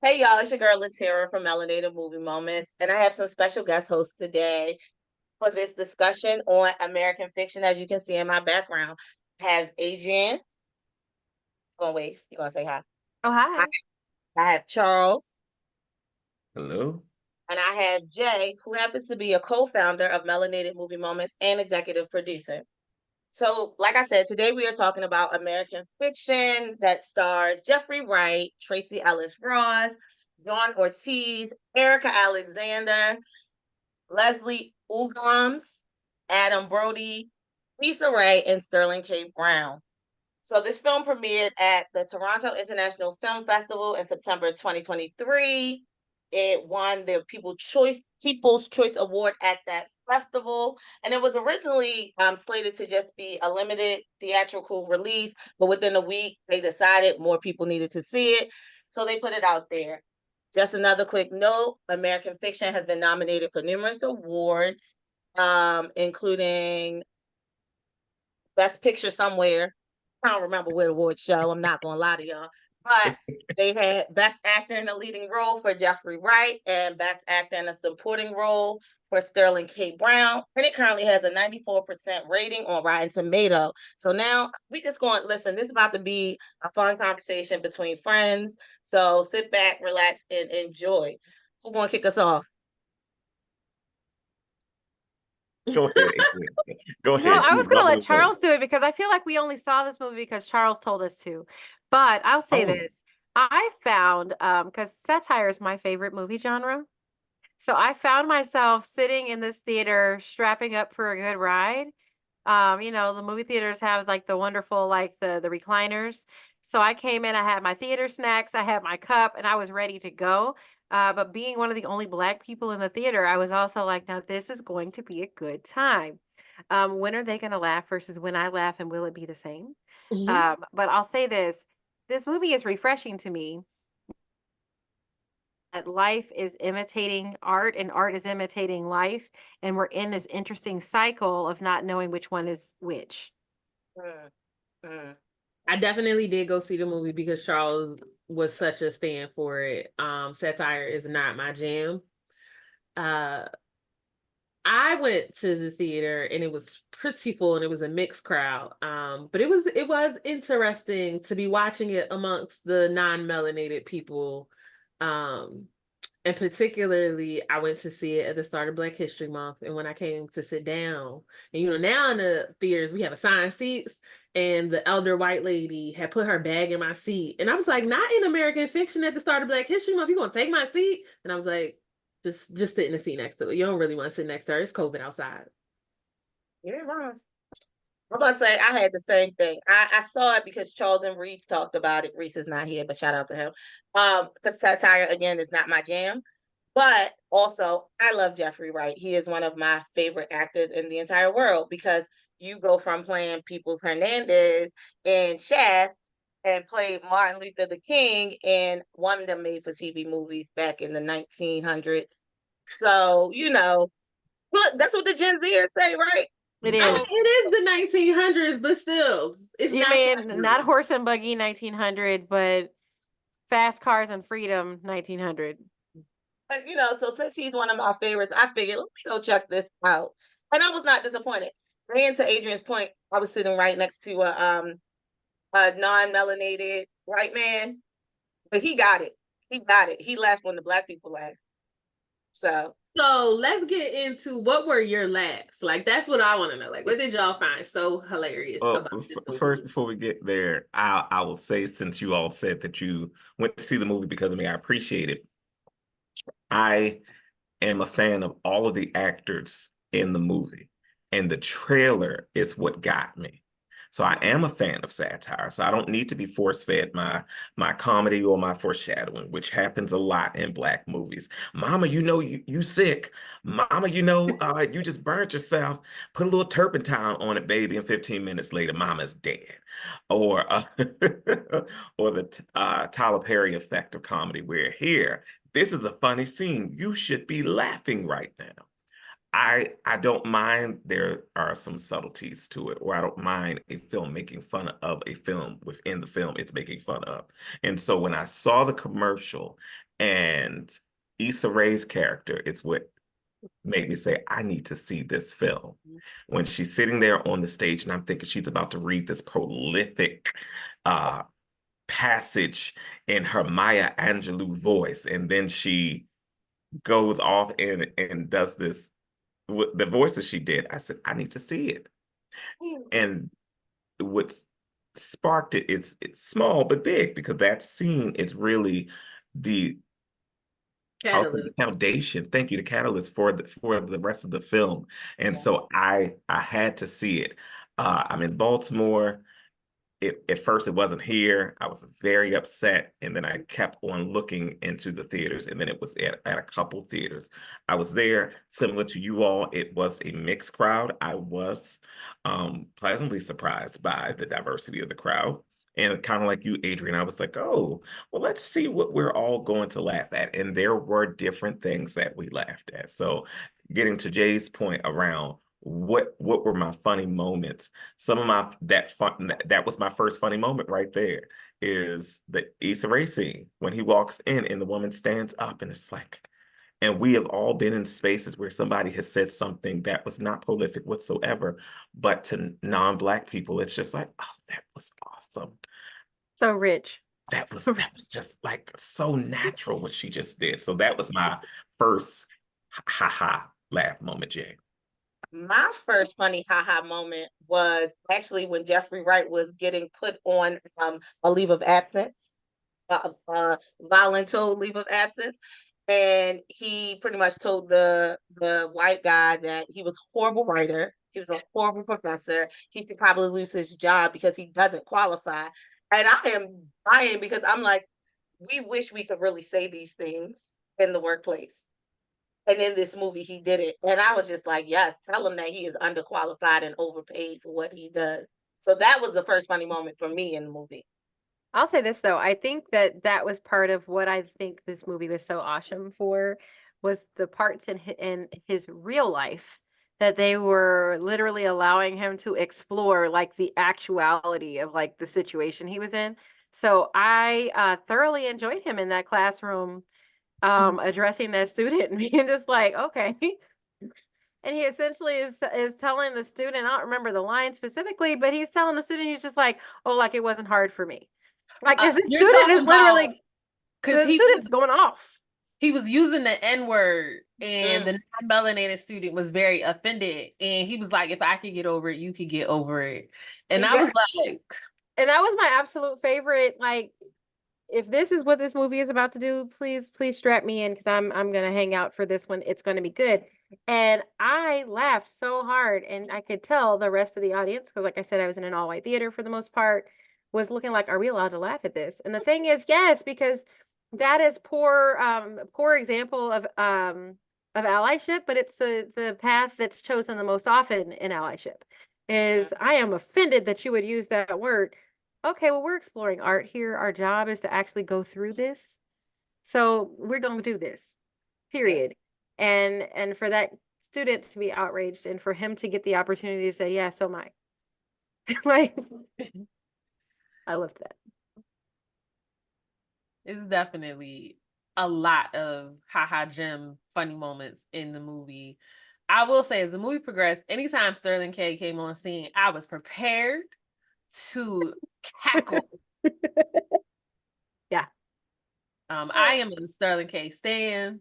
Hey y'all, it's your girl Latira from Melanated Movie Moments, and I have some special guest hosts today for this discussion on American fiction. As you can see in my background, I have Adrian. Gonna wave. You gonna say hi? Oh, I, hi. I have Charles, Hello. and I have Jay, who happens to be a co-founder of Melanated Movie Moments and executive producer. So, like I said, today we are talking about American fiction that stars Jeffrey Wright, Tracee Ellis Ross, John Ortiz, Erika Alexander, Leslie Uggams, Adam Brody, Issa Rae, and Sterling K. Brown. So this film premiered at the Toronto International Film Festival in September 2023. It won the People's Choice Award at that festival, and it was originally slated to just be a limited theatrical release, but within a week they decided more people needed to see it, so they put it out there. Just another quick note: American Fiction has been nominated for numerous awards, including Best Picture somewhere. I don't remember what award show. I'm not gonna lie to y'all, but they had Best Actor in a Leading Role for Jeffrey Wright and Best Actor in a Supporting Role for Sterling K. Brown. And it currently has a 94% rating on Rotten Tomato. So now we just going listen. This is about to be a fun conversation between friends. So sit back, relax, and enjoy. Who's gonna kick us off? Go ahead, Adrian. Go No, ahead. I was Choose going to one of let the things. Charles do it because I feel like we only saw this movie because Charles told us to. But I'll say Oh, this. I found, because satire is my favorite movie genre. So I found myself sitting in this theater strapping up for a good ride. The movie theaters have like the wonderful, like the recliners. So I came in, I had my theater snacks, I had my cup, and I was ready to go. But being one of the only Black people in the theater, I was also like, now this is going to be a good time. When are they going to laugh versus when I laugh, and will it be the same? But I'll say this movie is refreshing to me that life is imitating art and art is imitating life. And we're in this interesting cycle of not knowing which one is which. Mm, mm. I definitely did go see the movie because Charles was such a stand for it. Satire is not my jam. Uh, I went to the theater and it was pretty full and it was a mixed crowd. But it was interesting to be watching it amongst the non-melanated people. Um, and particularly, I went to see it at the start of Black History Month. And when I came to sit down, and now in the theaters, we have assigned seats, and the elder white lady had put her bag in my seat. And I was like, not in American fiction at the start of Black History Month. You gonna take my seat? And I was like, just sit in the seat next to it. You don't really want to sit next to her. It's COVID outside. You're wrong. I'm about to say I had the same thing. I saw it because Charles and Reese talked about it. Reese is not here, but shout out to him. Because satire again is not my jam. But also I love Jeffrey Wright. He is one of my favorite actors in the entire world because you go from playing Peoples Hernandez in Shaft and played Martin Luther the King in one of them made for TV movies back in the 1900s. So, look, that's what the Gen Zers say, right? It I mean, is. So it is the 1900s, but still, it's You not mean that. not horse and buggy 1900, but fast cars and freedom 1900. But so since he's one of my favorites, I figured let me go check this out. And I was not disappointed. And to Adrian's point, I was sitting right next to a non-melanated white man, but he got it. He got it. He laughed when the Black people laughed. So So let's get into what were your laughs? Like, that's what I want to know. Like, what did y'all find so hilarious well, about this movie? first, before we get there, I will say, since you all said that you went to see the movie because of me, I appreciate it. I am a fan of all of the actors in the movie, and the trailer is what got me. So I am a fan of satire. So I don't need to be force-fed my comedy or my foreshadowing, which happens a lot in Black movies. Mama, you sick. Mama, you just burnt yourself. Put a little turpentine on it, baby, and 15 minutes later, Mama's dead. Or or the Tyler Perry effect of comedy, where here, this is a funny scene. You should be laughing right now. I don't mind there are some subtleties to it, or I don't mind a film making fun of a film within the film it's making fun of. And so when I saw the commercial And Issa Rae's character is what made me say, I need to see this film. When she's sitting there on the stage and I'm thinking she's about to read this prolific passage in her Maya Angelou voice, and then she goes off and does this, the voices she did, I said, I need to see it. And what sparked it is it's small but big, because that scene is really the also the Catalyst. foundation. Thank you, the catalyst for the rest of the film. And so I had to see it. I'm in Baltimore. At first it wasn't here. I was very upset, and then I kept on looking into the theaters, and then it was at a couple theaters. I was there, similar to you all. It was a mixed crowd. I was pleasantly surprised by the diversity of the crowd. And kind of like you, Adrian, I was like, oh, well, let's see what we're all going to laugh at. And there were different things that we laughed at. So getting to Jay's point around what were my funny moments, some of my that was my first funny moment right there, is the Issa Rae scene when he walks in and the woman stands up, and it's like, and we have all been in spaces where somebody has said something that was not prolific whatsoever, but to non-Black people, it's just like, oh, that was awesome. So rich. That was just like so natural what she just did. So that was my first ha laugh moment, Jay. My first funny haha moment was actually when Jeffrey Wright was getting put on a leave of absence, voluntold leave of absence, and he pretty much told the white guy that he was a horrible writer, he was a horrible professor, he should probably lose his job because he doesn't qualify. And I am dying because I'm like, we wish we could really say these things in the workplace. And in this movie, he did it. And I was just like, yes, tell him that he is underqualified and overpaid for what he does. So that was the first funny moment for me in the movie. I'll say this though, I think that was part of what I think this movie was so awesome for, was the parts in his real life that they were literally allowing him to explore like the actuality of like the situation he was in. So I thoroughly enjoyed him in that classroom addressing that student and being just like, okay. And he essentially is telling the student, I don't remember the line specifically, but he's telling the student, he's just like, oh, like it wasn't hard for me. Like this You're student talking is literally, because the student's going off. he was using the N-word, and the non-melanated student was very offended, and he was like, if I could get over it, you could get over it. And I was like, and that was my absolute favorite. Like, if this is what this movie is about to do, please strap me in, because I'm gonna hang out for this one. It's gonna be good. And I laughed so hard, and I could tell the rest of the audience, because like I said, I was in an all-white theater for the most part, was looking like, are we allowed to laugh at this? And the thing is, yes, because that is poor example of allyship, but it's the path that's chosen the most often in allyship. Is I am offended that you would use that word. Okay, well, we're exploring art here. Our job is to actually go through this. So we're going to do this, period. And for that student to be outraged and for him to get the opportunity to say, yeah, so am I. Like, I loved that. it's definitely a lot of haha gem funny moments in the movie. I will say, as the movie progressed, anytime Sterling K came on scene, I was prepared to cackle. Yeah. I am a Sterling K stan,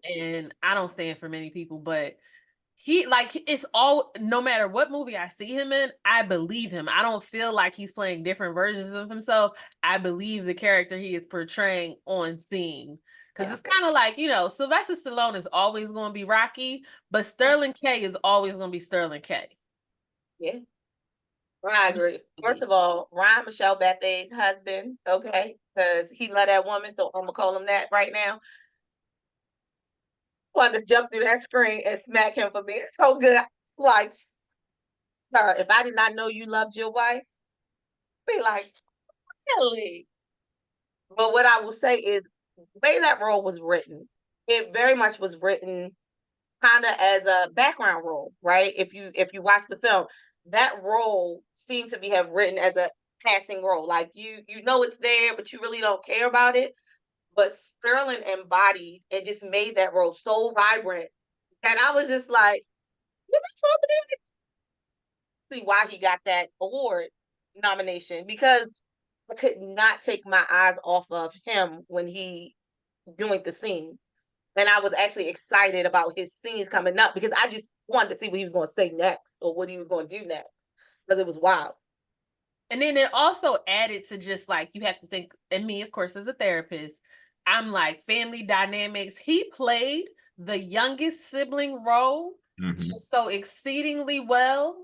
and I don't stand for many people, but he, like, it's all, no matter what movie I see him in, I believe him. I don't feel like he's playing different versions of himself. I believe the character he is portraying on scene. Because it's kind of like, you know, Sylvester Stallone is always going to be Rocky, but Sterling K is always going to be Sterling K. Yeah. I agree. First of all, Ryan Michelle Bethé's husband, okay, because he loved that woman, so I'm gonna call him that right now. Wanted to jump through that screen and smack him for being so good. Like, sir, if I did not know you loved your wife, be like, really? But what I will say is, the way that role was written, it very much was written kind of as a background role, right? If you watch the film, that role seemed to be have written as a passing role. Like you know it's there, but you really don't care about it. but Sterling embodied and just made that role so vibrant that I was just like, was I supposed to be see why he got that award nomination, because I could not take my eyes off of him when he doing the scene. And I was actually excited about his scenes coming up because I just wanted to see what he was going to say next or what he was going to do next, because it was wild. And then it also added to just like, you have to think, and me, of course, as a therapist, I'm like, family dynamics. He played the youngest sibling role just so exceedingly well.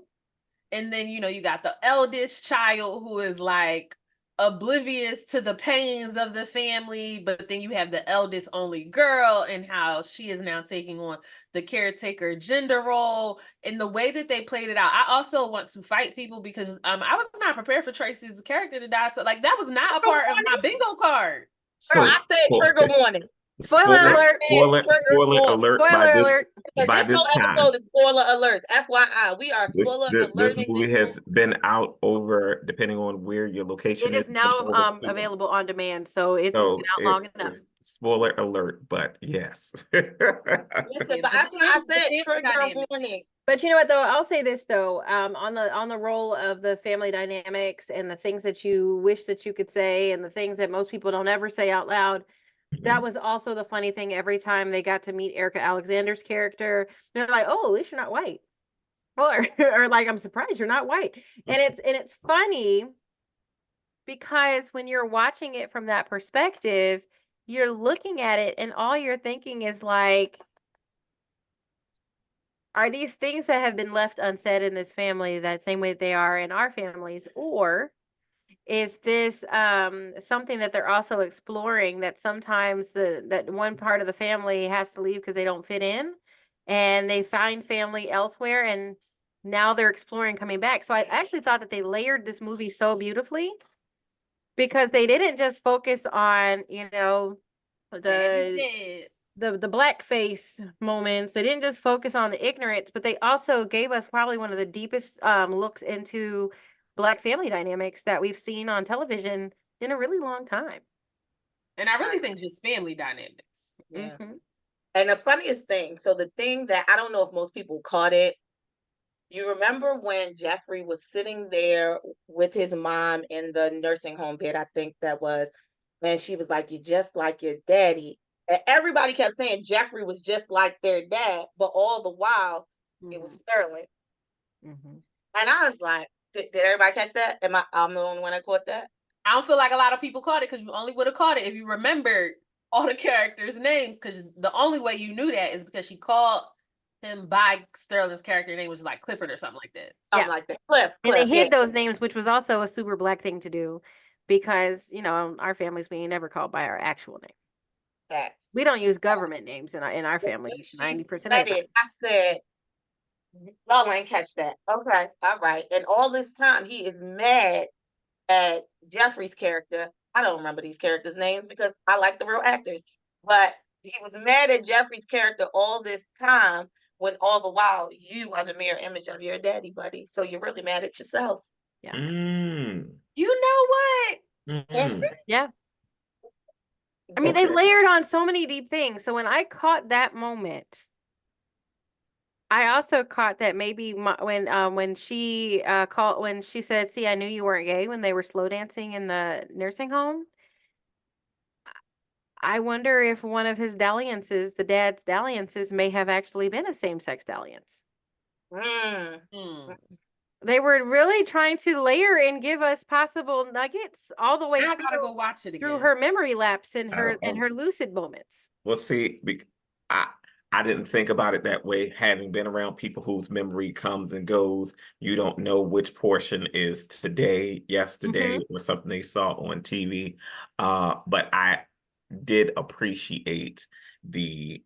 And then, you know, you got the eldest child who is like oblivious to the pains of the family, but then you have the eldest only girl and how she is now taking on the caretaker gender role, and the way that they played it out. I also want to fight people because I was not prepared for Tracee's character to die. So like that was not a part of my bingo card. Girl, So I said trigger warning. Spoiler alert. Spoiler alert Spoiler alert. by This this whole time. episode is spoiler alerts. FYI, we are spoiler This alerting. movie has been out over, depending on where your location It is now available on demand, so it's been out long enough. Spoiler alert, but yes. Listen, but that's why I said trigger warning. But you know what though? I'll say this though, on the role of the family dynamics and the things that you wish that you could say and the things that most people don't ever say out loud. That was also the funny thing. Every time they got to meet Erika Alexander's character, they're like, "Oh, at least you're not white," or like, "I'm surprised you're not white." And it's funny because when you're watching it from that perspective, you're looking at it and all you're thinking is like, are these things that have been left unsaid in this family that same way they are in our families, or is this something that they're also exploring, that sometimes that one part of the family has to leave because they don't fit in and they find family elsewhere, and now they're exploring coming back. So I actually thought that they layered this movie so beautifully because they didn't just focus on, you know, the blackface moments. They didn't just focus on the ignorance, but they also gave us probably one of the deepest looks into Black family dynamics that we've seen on television in a really long time. And I really think just family dynamics. Yeah. And the funniest thing, so the thing that I don't know if most people caught it, you remember when Jeffrey was sitting there with his mom in the nursing home bed, I think that was, and she was like, "You're just like your daddy." And everybody kept saying Jeffrey was just like their dad, but all the while it was Sterling. And I was like, did everybody catch that? I'm the only one that caught that? I don't feel like a lot of people caught it because you only would have caught it if you remembered all the characters' names, because the only way you knew that is because she called him by Sterling's character name, which was like Clifford or something like that. Something like that. Cliff. And they hid those names, which was also a super Black thing to do because, you know, our families being never called by our actual name. Facts. We don't use government names in our families 90% of the time. I said, y'all ain't catch that. Okay, all right. And all this time, he is mad at Jeffrey's character. I don't remember these characters' names because I like the real actors. But he was mad at Jeffrey's character all this time when all the while you are the mirror image of your daddy, buddy. So you're really mad at yourself. Yeah. You know what? Yeah. I mean, they layered on so many deep things. So when I caught that moment, I also caught that maybe when she when she said, "See, I knew you weren't gay," when they were slow dancing in the nursing home. I wonder if one of his dalliances, the dad's dalliances, may have actually been a same-sex dalliance. They were really trying to layer and give us possible nuggets all the way I gotta go watch it again. through her memory lapse and her lucid moments. Well, see, I didn't think about it that way. Having been around people whose memory comes and goes, you don't know which portion is today, yesterday, or something they saw on TV. But I did appreciate the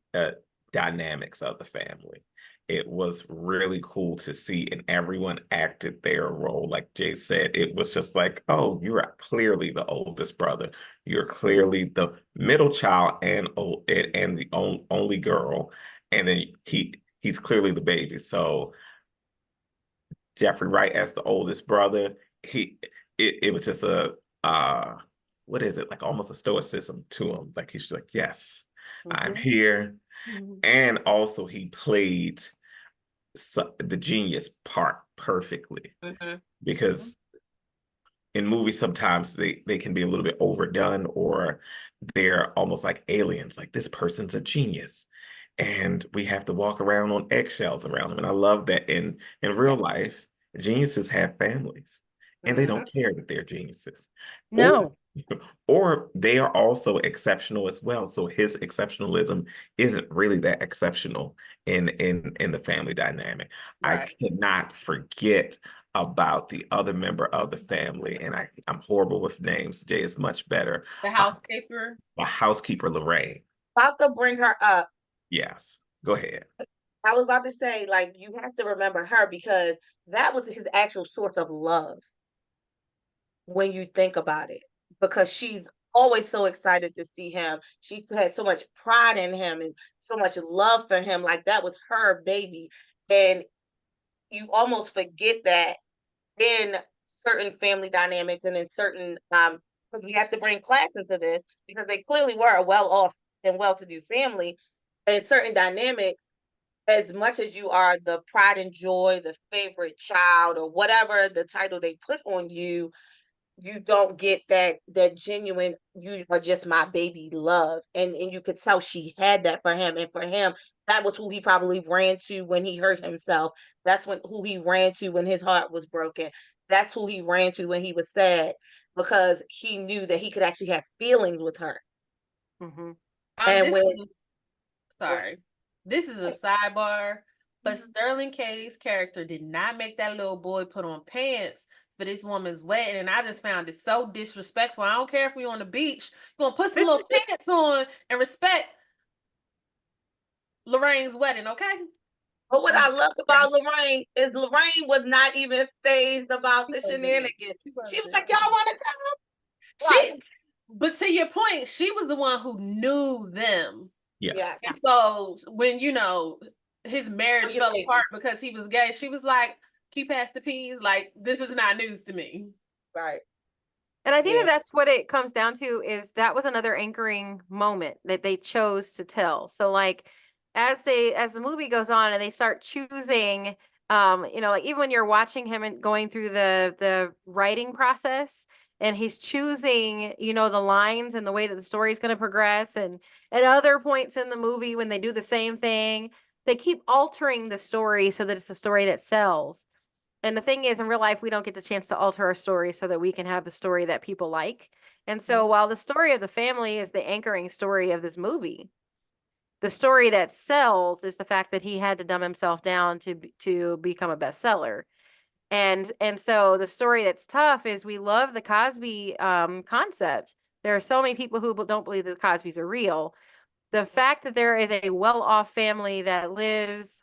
dynamics of the family. It was really cool to see, and everyone acted their role. Like Jay said, it was just like, oh, you're clearly the oldest brother. You're clearly the middle child and the only girl. And then he's clearly the baby. So Jeffrey Wright as the oldest brother, it was just a what is it, like almost a stoicism to him. Like he's just like, yes, I'm Mhm. here. Mhm. And also he played the genius part perfectly, Mhm. because in movies sometimes they can be a little bit overdone, or they're almost like aliens, like this person's a genius and we have to walk around on eggshells around them. And I love that in real life, geniuses have families and they Mhm. don't care that they're geniuses. Or No. or they are also exceptional as well. So his exceptionalism isn't really that exceptional in the family dynamic. I Right. cannot forget about the other member of the family, and I'm horrible with names. Jay is much better. The housekeeper. The housekeeper, Lorraine. About to bring her up. Yes, go ahead. I was about to say, like, you have to remember her because that was his actual source of love when you think about it. Because she's always so excited to see him. She's had so much pride in him and so much love for him. Like that was her baby. And you almost forget that in certain family dynamics and in certain because we have to bring class into this because they clearly were a well off and well to do family. And in certain dynamics, as much as you are the pride and joy, the favorite child, or whatever the title they put on you, you don't get that genuine, you are just my baby love. And you could tell she had that for him. And for him, that was who he probably ran to when he hurt himself. That's when who he ran to when his heart was broken. That's who he ran to when he was sad because he knew that he could actually have feelings with her. Mhm. And This when is sorry. This is a sidebar, but Sterling K's character did not make that little boy put on pants for this woman's wedding, and I just found it so disrespectful. I don't care if we're on the beach, you're gonna put some little pants on and respect Lorraine's wedding, okay? But what I loved about Yes. Lorraine is Lorraine was not even phased about the shenanigans. She was like, "Y'all want to come?" She, Like, but to your point, she was the one who knew them. Yeah. yes, And so when his I'm marriage your fell baby. apart because he was gay, she was like, "Can you pass the peas? Like, this is not news to me." Right. And I think Yeah. that that's what it comes down to is that was another anchoring moment that they chose to tell. So like as the movie goes on and they start choosing like even when you're watching him and going through the writing process and he's choosing, the lines and the way that the story is going to progress, and at other points in the movie when they do the same thing, they keep altering the story so that it's a story that sells. And the thing is, in real life, we don't get the chance to alter our story so that we can have the story that people like. And so while the story of the family is the anchoring story of this movie, the story that sells is the fact that he had to dumb himself down to become a bestseller. And so the story that's tough is we love the Cosby concept. There are so many people who don't believe that the Cosbys are real. The fact that there is a well-off family that lives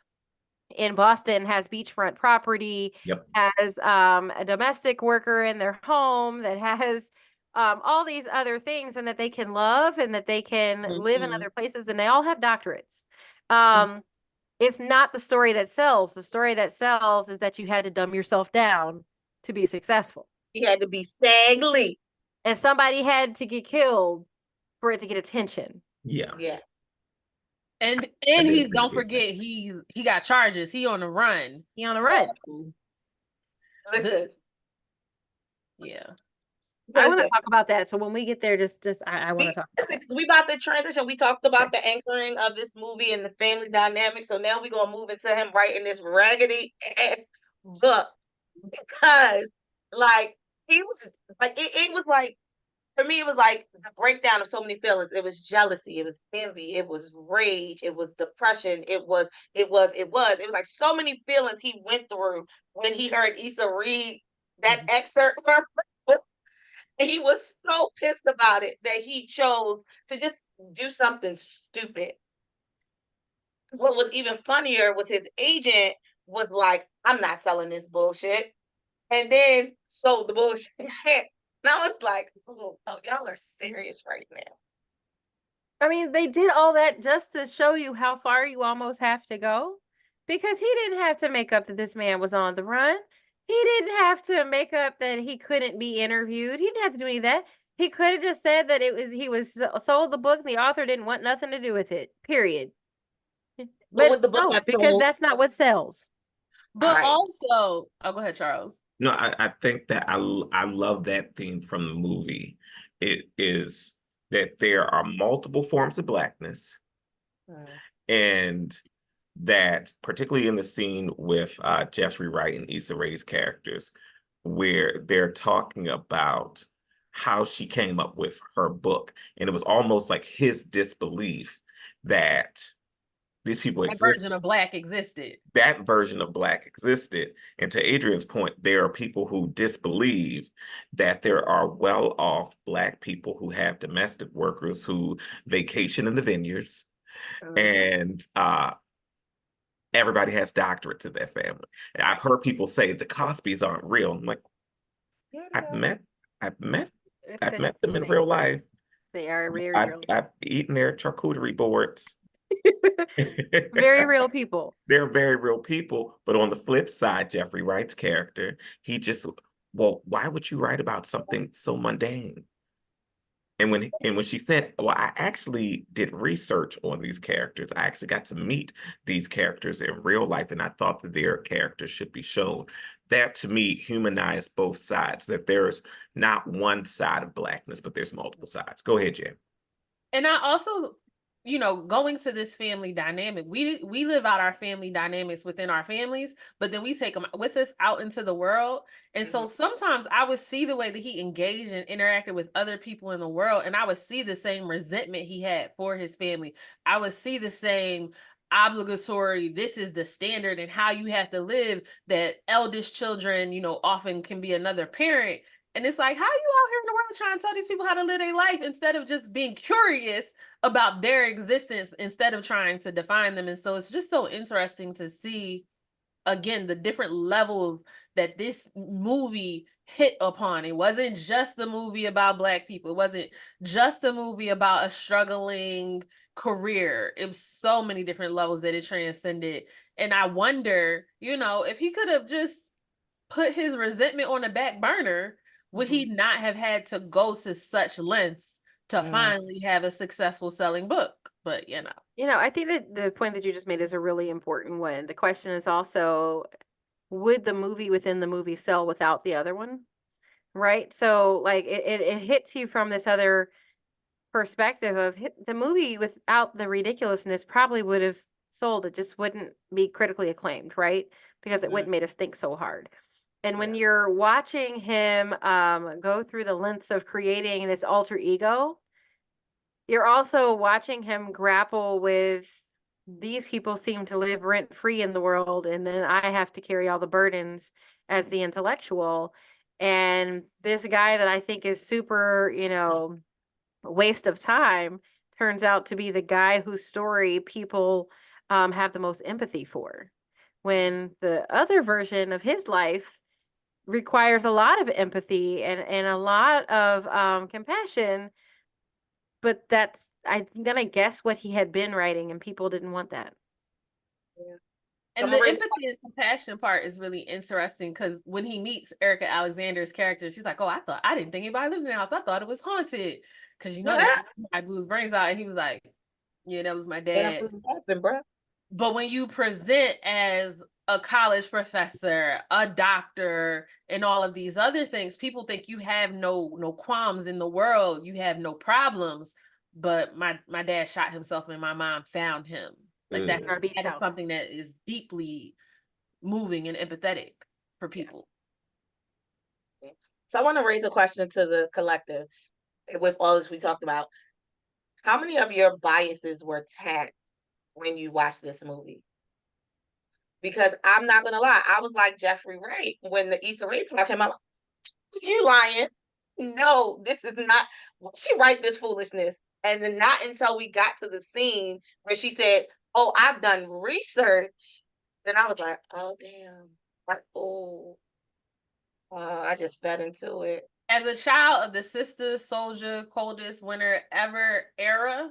in Boston, has beachfront property, Yep. has a domestic worker in their home, that has all these other things, and that they can love and that they can live in Mhm. other places, and they all have doctorates. It's not the story that sells. The story that sells is that you had to dumb yourself down to be successful. He had to be Stag Lee. And somebody had to get killed for it to get attention. Yeah. Yeah. And I did don't appreciate that. forget he got charges. He on the run. He on the run. Listen. Yeah. I want to Listen. talk about that. So when we get there, I want to talk about that. We about to transition. We talked about the anchoring of this movie and the family dynamic. So now we're gonna move into him writing this raggedy ass book because, like, he was like, it was like for me, it was like the breakdown of so many feelings. It was jealousy, it was envy, it was rage, it was depression, it was like so many feelings he went through when he heard Issa read that excerpt from her book. And he was so pissed about it that he chose to just do something stupid. What was even funnier was his agent was like, "I'm not selling this bullshit," and then sold the bullshit. And I was like, "Oh, y'all are serious right now." I mean, they did all that just to show you how far you almost have to go, because he didn't have to make up that this man was on the run. He didn't have to make up that he couldn't be interviewed. He didn't have to do any of that. He could have just said that he was sold the book and the author didn't want nothing to do with it. Period. But would But the book no, have because sold? that's not what sells. But Right. also, oh, go ahead, Charles. No, I think that I love that theme from the movie. It is that there are multiple forms of Blackness, and that particularly in the scene with Jeffrey Wright and Issa Rae's characters, where they're talking about how she came up with her book, and it was almost like his disbelief that these people That exist. version of Black existed. That version of Black existed. And to Adrian's point, there are people who disbelieve that there are well-off Black people who have domestic workers who vacation in the vineyards, and everybody has doctorates in their family. And I've heard people say the Cosbys aren't real. I'm like, I've met them in real life. They are very I've, real. I've eaten their charcuterie boards. Very real people. They're very real people. But on the flip side, Jeffrey Wright's character, he just, well, why would you write about something so mundane? And when she said, well, I actually did research on these characters. I actually got to meet these characters in real life, and I thought that their characters should be shown. That to me humanized both sides, that there's not one side of Blackness, but there's multiple sides. Go ahead, Jen. And I also, going to this family dynamic, we live out our family dynamics within our families, but then we take them with us out into the world. And so sometimes I would see the way that he engaged and interacted with other people in the world, and I would see the same resentment he had for his family. I would see the same obligatory, this is the standard and how you have to live, that eldest children, often can be another parent. And it's like, how are you out here in the world trying to tell these people how to live their life instead of just being curious about their existence instead of trying to define them? And so it's just so interesting to see, again, the different levels that this movie hit upon. It wasn't just the movie about Black people. It wasn't just a movie about a struggling career. It was so many different levels that it transcended. And I wonder, if he could have just put his resentment on the back burner, would he not have had to go to such lengths to finally have a successful selling book? But I think that the point that you just made is a really important one. The question is also, would the movie within the movie sell without the other one? Right? So like it hits you from this other perspective of the movie without the ridiculousness probably would have sold. It just wouldn't be critically acclaimed, right? Because it wouldn't made us think so hard. And when you're watching him go through the lengths of creating this alter ego, you're also watching him grapple with, these people seem to live rent free in the world, and then I have to carry all the burdens as the intellectual. And this guy that I think is super, waste of time turns out to be the guy whose story people have the most empathy for. When the other version of his life requires a lot of empathy and a lot of compassion, but that's, I'm gonna guess, what he had been writing, and people didn't want that. And the empathy and compassion part is really interesting, because when he meets Erika Alexander's character, she's like, "Oh, I didn't think anybody lived in the house. I thought it was haunted." Because I blew his brains out, and he was like, "Yeah, that was my dad." But when you present as a college professor, a doctor, and all of these other things, people think you have no qualms in the world, you have no problems. But my dad shot himself and my mom found him. Like that is something that is deeply moving and empathetic for people. So I want to raise a question to the collective with all this we talked about. How many of your biases were tapped when you watched this movie? Because I'm not gonna lie, I was like Jeffrey Wright when the Issa Rae part came out. You lying? No, this is not. She write this foolishness, and then not until we got to the scene where she said, "Oh, I've done research," then I was like, "Oh damn!" Like, oh, I just fed into it. As a child of the Sister Soldier Coldest Winter Ever era,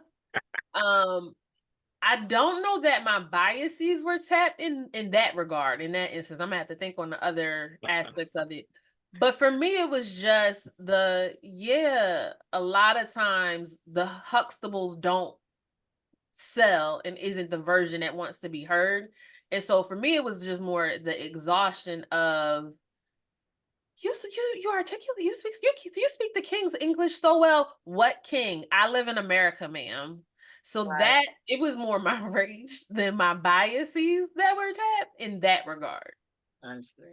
I don't know that my biases were tapped in that regard. In that instance, I'm gonna have to think on the other aspects of it. But for me, it was just a lot of times the Huxtables don't sell and isn't the version that wants to be heard. And so for me, it was just more the exhaustion of you articulate, you speak the king's English so well. What king? I live in America, ma'am. So Right. that it was more my rage than my biases that were tapped in that regard. Honestly.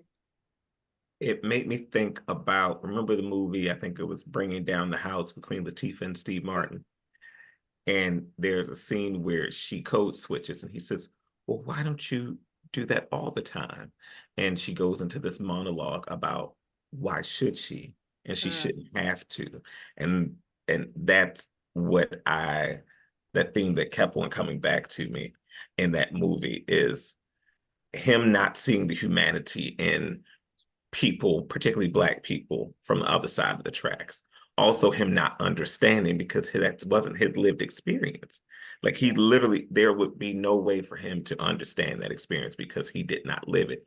It made me think about, remember the movie, I think it was Bringing Down the House with Queen Latifah and Steve Martin. And there's a scene where she code switches and he says, well, why don't you do that all the time? And she goes into this monologue about why should she? And she shouldn't have to. And that's what that theme that kept on coming back to me in that movie is him not seeing the humanity in people, particularly Black people, from the other side of the tracks. Also, him not understanding because that wasn't his lived experience. Like he literally, there would be no way for him to understand that experience because he did not live it.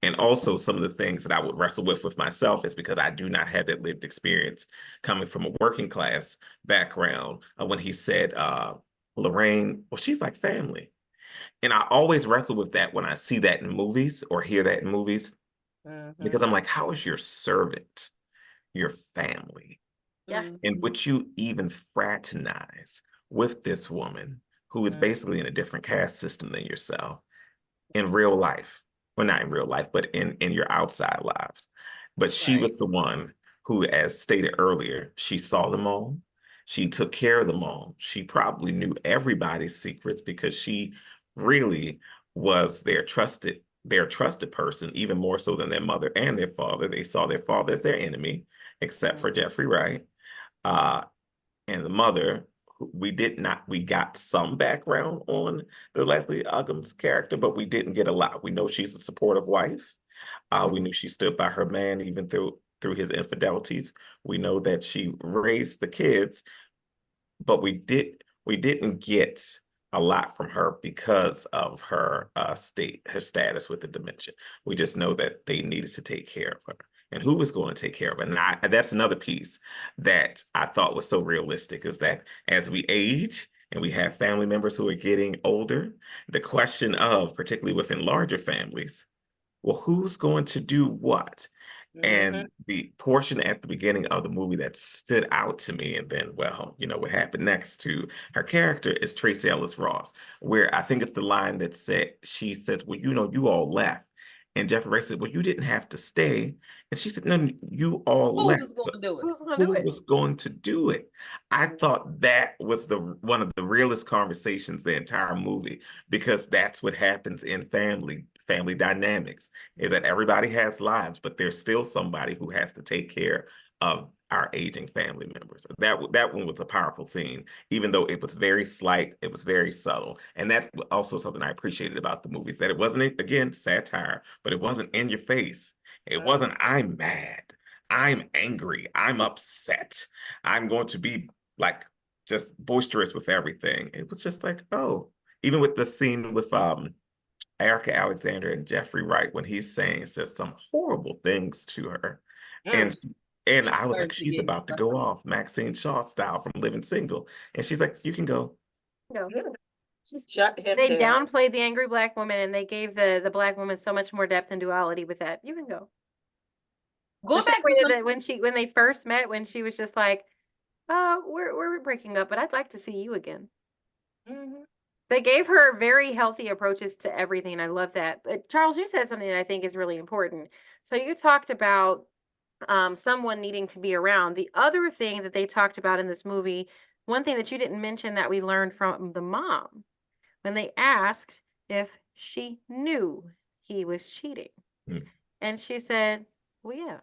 And also, some of the things that I would wrestle with myself is because I do not have that lived experience coming from a working class background. When he said, Lorraine, well, she's like family. And I always wrestle with that when I see that in movies or hear that in movies because I'm like, how is your servant your family? Yeah. And would you even fraternize with this woman who is basically in a different caste system than yourself in real life? Well, not in real life, but in your outside lives. But she was the one who, as stated earlier, she saw them all. She took care of them all. She probably knew everybody's secrets because she really was their trusted person, even more so than their mother and their father. They saw their father as their enemy, except for Jeffrey Wright. And the mother, we got some background on the Leslie Uggams character, but we didn't get a lot. We know she's a supportive wife. We knew she stood by her man even through his infidelities. We know that she raised the kids, but we didn't get a lot from her because of her status with the dementia. We just know that they needed to take care of her. And who was going to take care of her? And that's another piece that I thought was so realistic is that as we age and we have family members who are getting older, the question of, particularly within larger families, well, who's going to do what? And the portion at the beginning of the movie that stood out to me, and then, well, what happened next to her character is Tracee Ellis Ross, where I think it's the line that she says, well, you all left. And Jeffrey Wright said, well, you didn't have to stay. And she said, no, you all Who left. was going to do it? Who's going to do Who it? was going to do it? I thought that was one of the realest conversations the entire movie, because that's what happens in family dynamics, is that everybody has lives, but there's still somebody who has to take care of our aging family members. That one was a powerful scene, even though it was very slight, it was very subtle. And that's also something I appreciated about the movie, is that it wasn't, again, satire, but it wasn't in your face. It wasn't, I'm mad, I'm angry, I'm upset, I'm going to be like just boisterous with everything. It was just like, oh, even with the scene with Erika Alexander and Jeffrey Wright, when he's says some horrible things to her. And I was like, she's about to go off Maxine Shaw style from Living Single. And she's like, you can go. Go. Just shut him They down. downplayed the angry Black woman, and they gave the Black woman so much more depth and duality with that. You can go. Go The same back way to that when they first met, when she was just like, "Oh, we're breaking up, but I'd like to see you again." They gave her very healthy approaches to everything, and I love that. But Charles, you said something that I think is really important. So you talked about someone needing to be around. The other thing that they talked about in this movie, one thing that you didn't mention that we learned from the mom, when they asked if she knew he was cheating, and she said, "Well, yeah."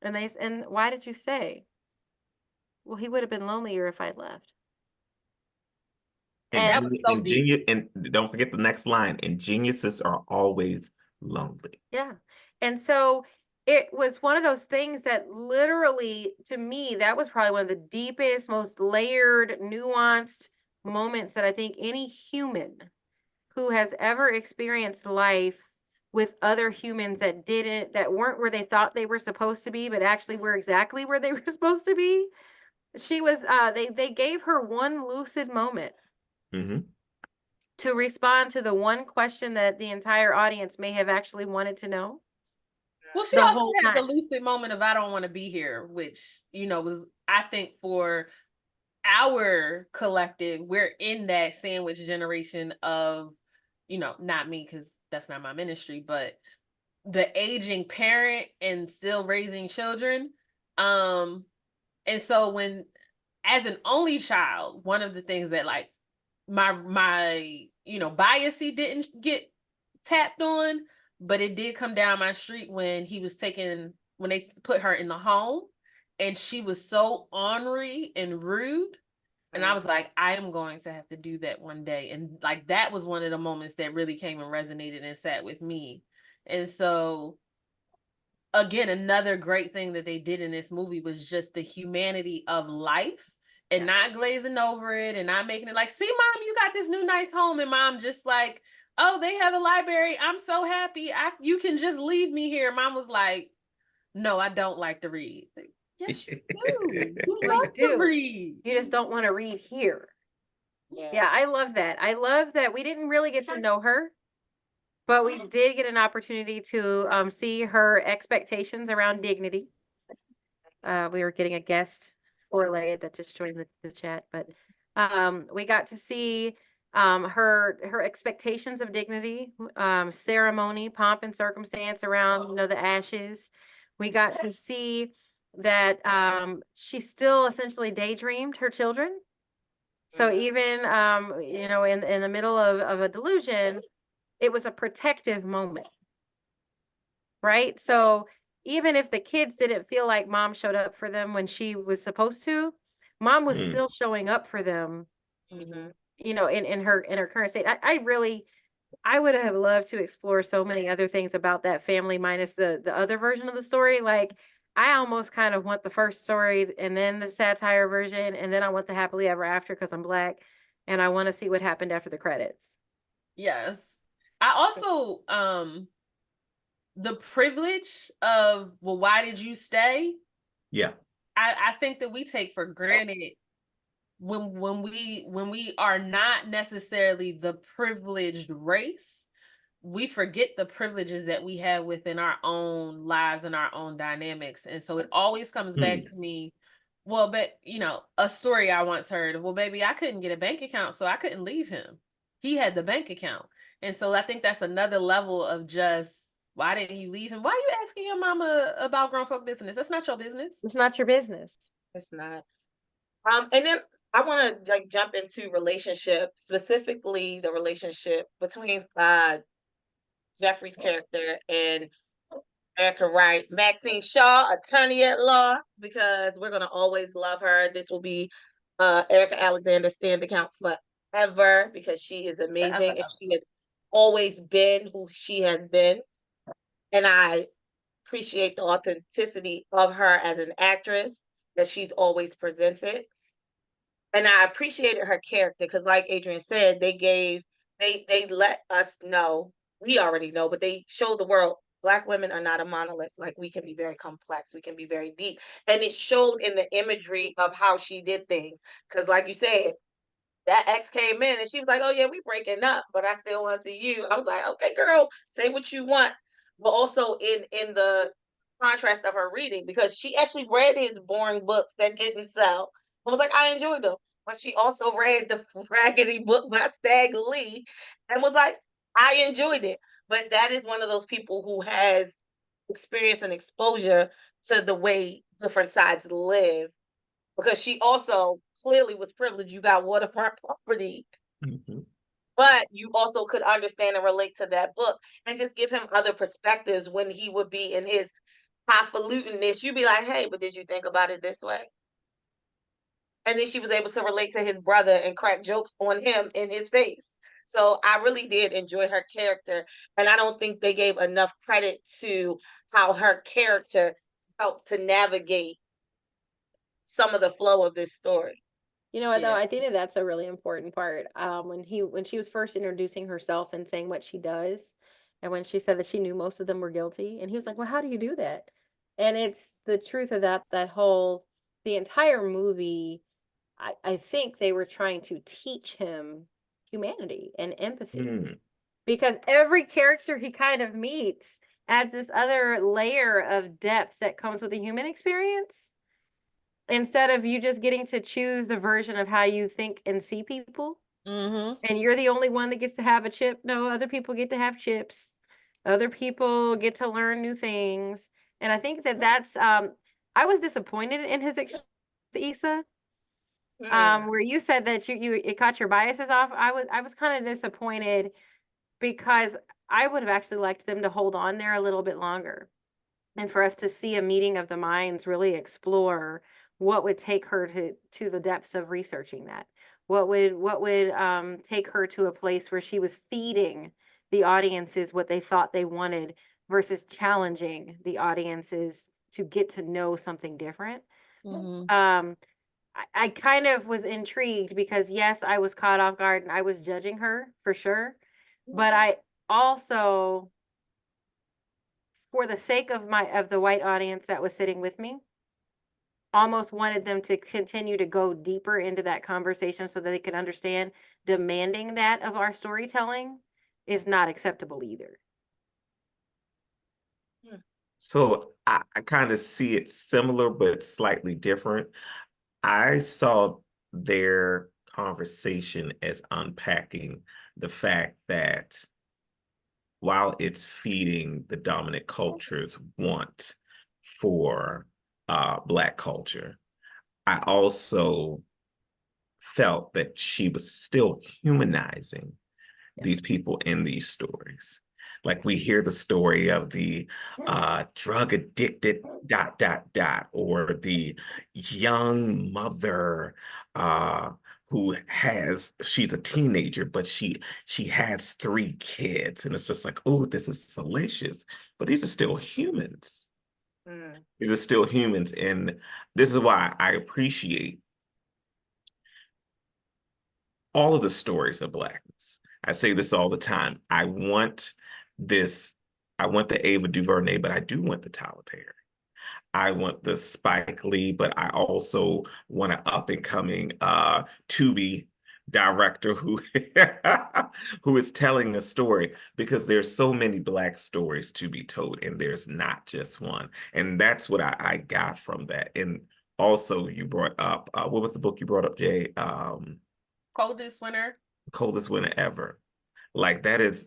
And why did you say? Well, he would have been lonelier if I left. And, That was so deep. and don't forget the next line, and geniuses are always lonely. Yeah. And so it was one of those things that literally, to me, that was probably one of the deepest, most layered, nuanced moments that I think any human who has ever experienced life with other humans that weren't where they thought they were supposed to be, but actually were exactly where they were supposed to be. She was they gave her one lucid moment Mm-hmm. to respond to the one question that the entire audience may have actually wanted to know Well, she the also whole had the time. lucid moment of I don't want to be here, which, you know, was, I think, for our collective, we're in that sandwich generation of, you know, not me, because that's not my ministry, but the aging parent and still raising children. And so when, as an only child, one of the things that like my you know, biasy didn't get tapped on, but it did come down my street when when they put her in the home and she was so ornery and rude. And I was like, I am going to have to do that one day. And like, that was one of the moments that really came and resonated and sat with me. And so, again, another great thing that they did in this movie was just the humanity of life and not glazing over it and not making it like, see, mom, you got this new nice home. And mom just like, oh, they have a library. I'm so happy. You can just leave me here. Mom was like, no, I don't like to read. Like, yes, you do. You Well, you love to do. read. You just don't want to read here. Yeah. Yeah, I love that. I love that we didn't really get to know her, but we did get an opportunity to see her expectations around dignity. We were getting a guest four-legged that just joined the chat, but we got to see her expectations of dignity, ceremony, pomp and circumstance around, you know, the ashes. We got to see that she still essentially daydreamed her children. So even you know, in the middle of a delusion, it was a protective moment, right? So even if the kids didn't feel like mom showed up for them when she was supposed to, mom was Mm. still showing up for them, Mhm. you know, in her current state. I would have loved to explore so many other things about that family minus the other version of the story. Like, I almost kind of want the first story and then the satire version, and then I want the happily ever after because I'm Black, and I want to see what happened after the credits. Yes. I also, the privilege of, well, why did you stay? Yeah. I think that we take for granted when we are not necessarily the privileged race, we forget the privileges that we have within our own lives and our own dynamics. And so it always comes back to me, well, but you know, a story I once heard, well, baby, I couldn't get a bank account, so I couldn't leave him. He had the bank account. And so I think that's another level of just, why didn't you leave him? Why are you asking your mama about grown folk business? That's not your business. It's not your business. It's not. And then I want to like jump into relationship, specifically the relationship between Jeffrey's character and Erika Wright, Maxine Shaw, attorney at law, because we're gonna always love her. This will be Erika Alexander's stand account forever because she is amazing and she has always been who she has been. And I appreciate the authenticity of her as an actress that she's always presented. And I appreciated her character because, like Adrian said, they let us know, we already know, but they showed the world Black women are not a monolith. Like, we can be very complex, we can be very deep, and it showed in the imagery of how she did things. Because, like you said, that ex came in and she was like, "Oh yeah, we breaking up, but I still want to see you." I was like, "Okay, girl, say what you want." But also in the contrast of her reading, because she actually read his boring books that didn't sell. I was like, I enjoyed them. But she also read the raggedy book by Stag Lee and was like, I enjoyed it. But that is one of those people who has experience and exposure to the way different sides live, because she also clearly was privileged. You got waterfront property, Mhm. but you also could understand and relate to that book and just give him other perspectives when he would be in his highfalutenness. You'd be like, hey, but did you think about it this way? And then she was able to relate to his brother and crack jokes on him in his face. So I really did enjoy her character. And I don't think they gave enough credit to how her character helped to navigate some of the flow of this story. You know what, though? Yeah. I think that that's a really important part. When she was first introducing herself and saying what she does And when she said that she knew most of them were guilty, and he was like, well, how do you do that? And it's the truth of the entire movie, I think they were trying to teach him humanity and empathy. Mm. Because every character he kind of meets adds this other layer of depth that comes with the human experience. Instead of you just getting to choose the version of how you think and see people, and you're the only one that gets to have a chip. No, other people get to have chips. Other people get to learn new things. And I think that's I was disappointed in his Issa. Where you said that you it caught your biases off. I was kind of disappointed because I would have actually liked them to hold on there a little bit longer, and for us to see a meeting of the minds really explore what would take her to the depths of researching that. What would take her to a place where she was feeding the audiences what they thought they wanted versus challenging the audiences to get to know something different. I kind of was intrigued because yes, I was caught off guard and I was judging her for sure. But I also, for the sake of the white audience that was sitting with me, almost wanted them to continue to go deeper into that conversation so that they could understand demanding that of our storytelling is not acceptable either. So I kind of see it similar, but slightly different. I saw their conversation as unpacking the fact that while it's feeding the dominant culture's want for Black culture, I also felt that she was still humanizing these people in these stories. Like we hear the story of the drug addicted ... or the young mother she's a teenager, but she has 3 kids, and it's just like, oh, this is salacious. But these are still humans. These are still humans, and this is why I appreciate all of the stories of Blackness. I say this all the time. I want the Ava DuVernay, but I do want the Tyler Perry. I want the Spike Lee, but I also want an up-and-coming Tubi director who who is telling a story, because there's so many Black stories to be told, and there's not just one. And that's what I got from that. And also, you brought up, what was the book you brought up, Jay? Coldest Winter Ever. Like that is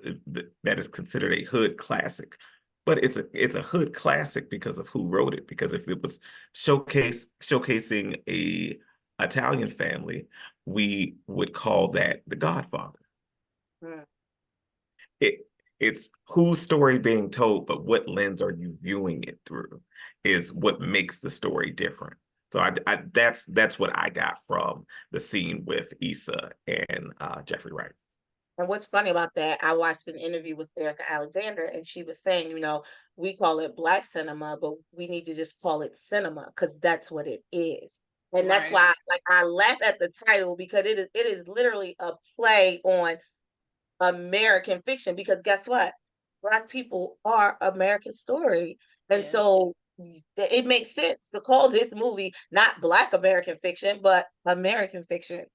considered a hood classic, but it's a hood classic because of who wrote it. Because if it was showcasing a Italian family, we would call that The Godfather. It's whose story being told, but what lens are you viewing it through is what makes the story different. So that's what I got from the scene with Issa and Jeffrey Wright. And what's funny about that, I watched an interview with Erika Alexander, and she was saying, we call it Black cinema, but we need to just call it cinema because that's what it is. And that's why, like, I laugh at the title because it is literally a play on American fiction. Because guess what? Black people are American story, and so it makes sense to call this movie not Black American fiction, but American fiction.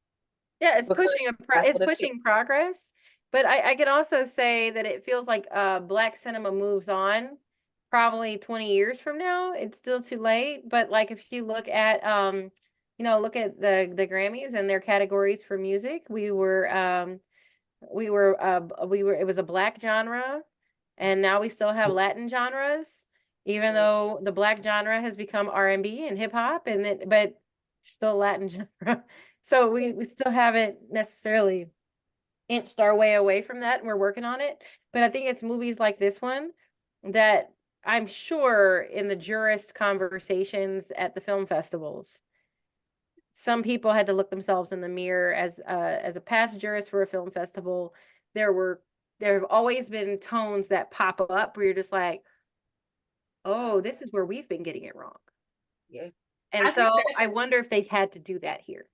Yeah, it's pushing progress, but I can also say that it feels like Black cinema moves on probably 20 years from now. It's still too late, but like if you look at look at the Grammys and their categories for music, it was a Black genre, and now we still have Latin genres, even though the Black genre has become R&B and hip hop, but still Latin genre. So we still haven't necessarily inched our way away from that, and we're working on it. But I think it's movies like this one that I'm sure in the jurist conversations at the film festivals, some people had to look themselves in the mirror as a past jurist for a film festival. There have always been tones that pop up where you're just like, oh, this is where we've been getting it wrong. Yeah. And I wonder if they had to do that here.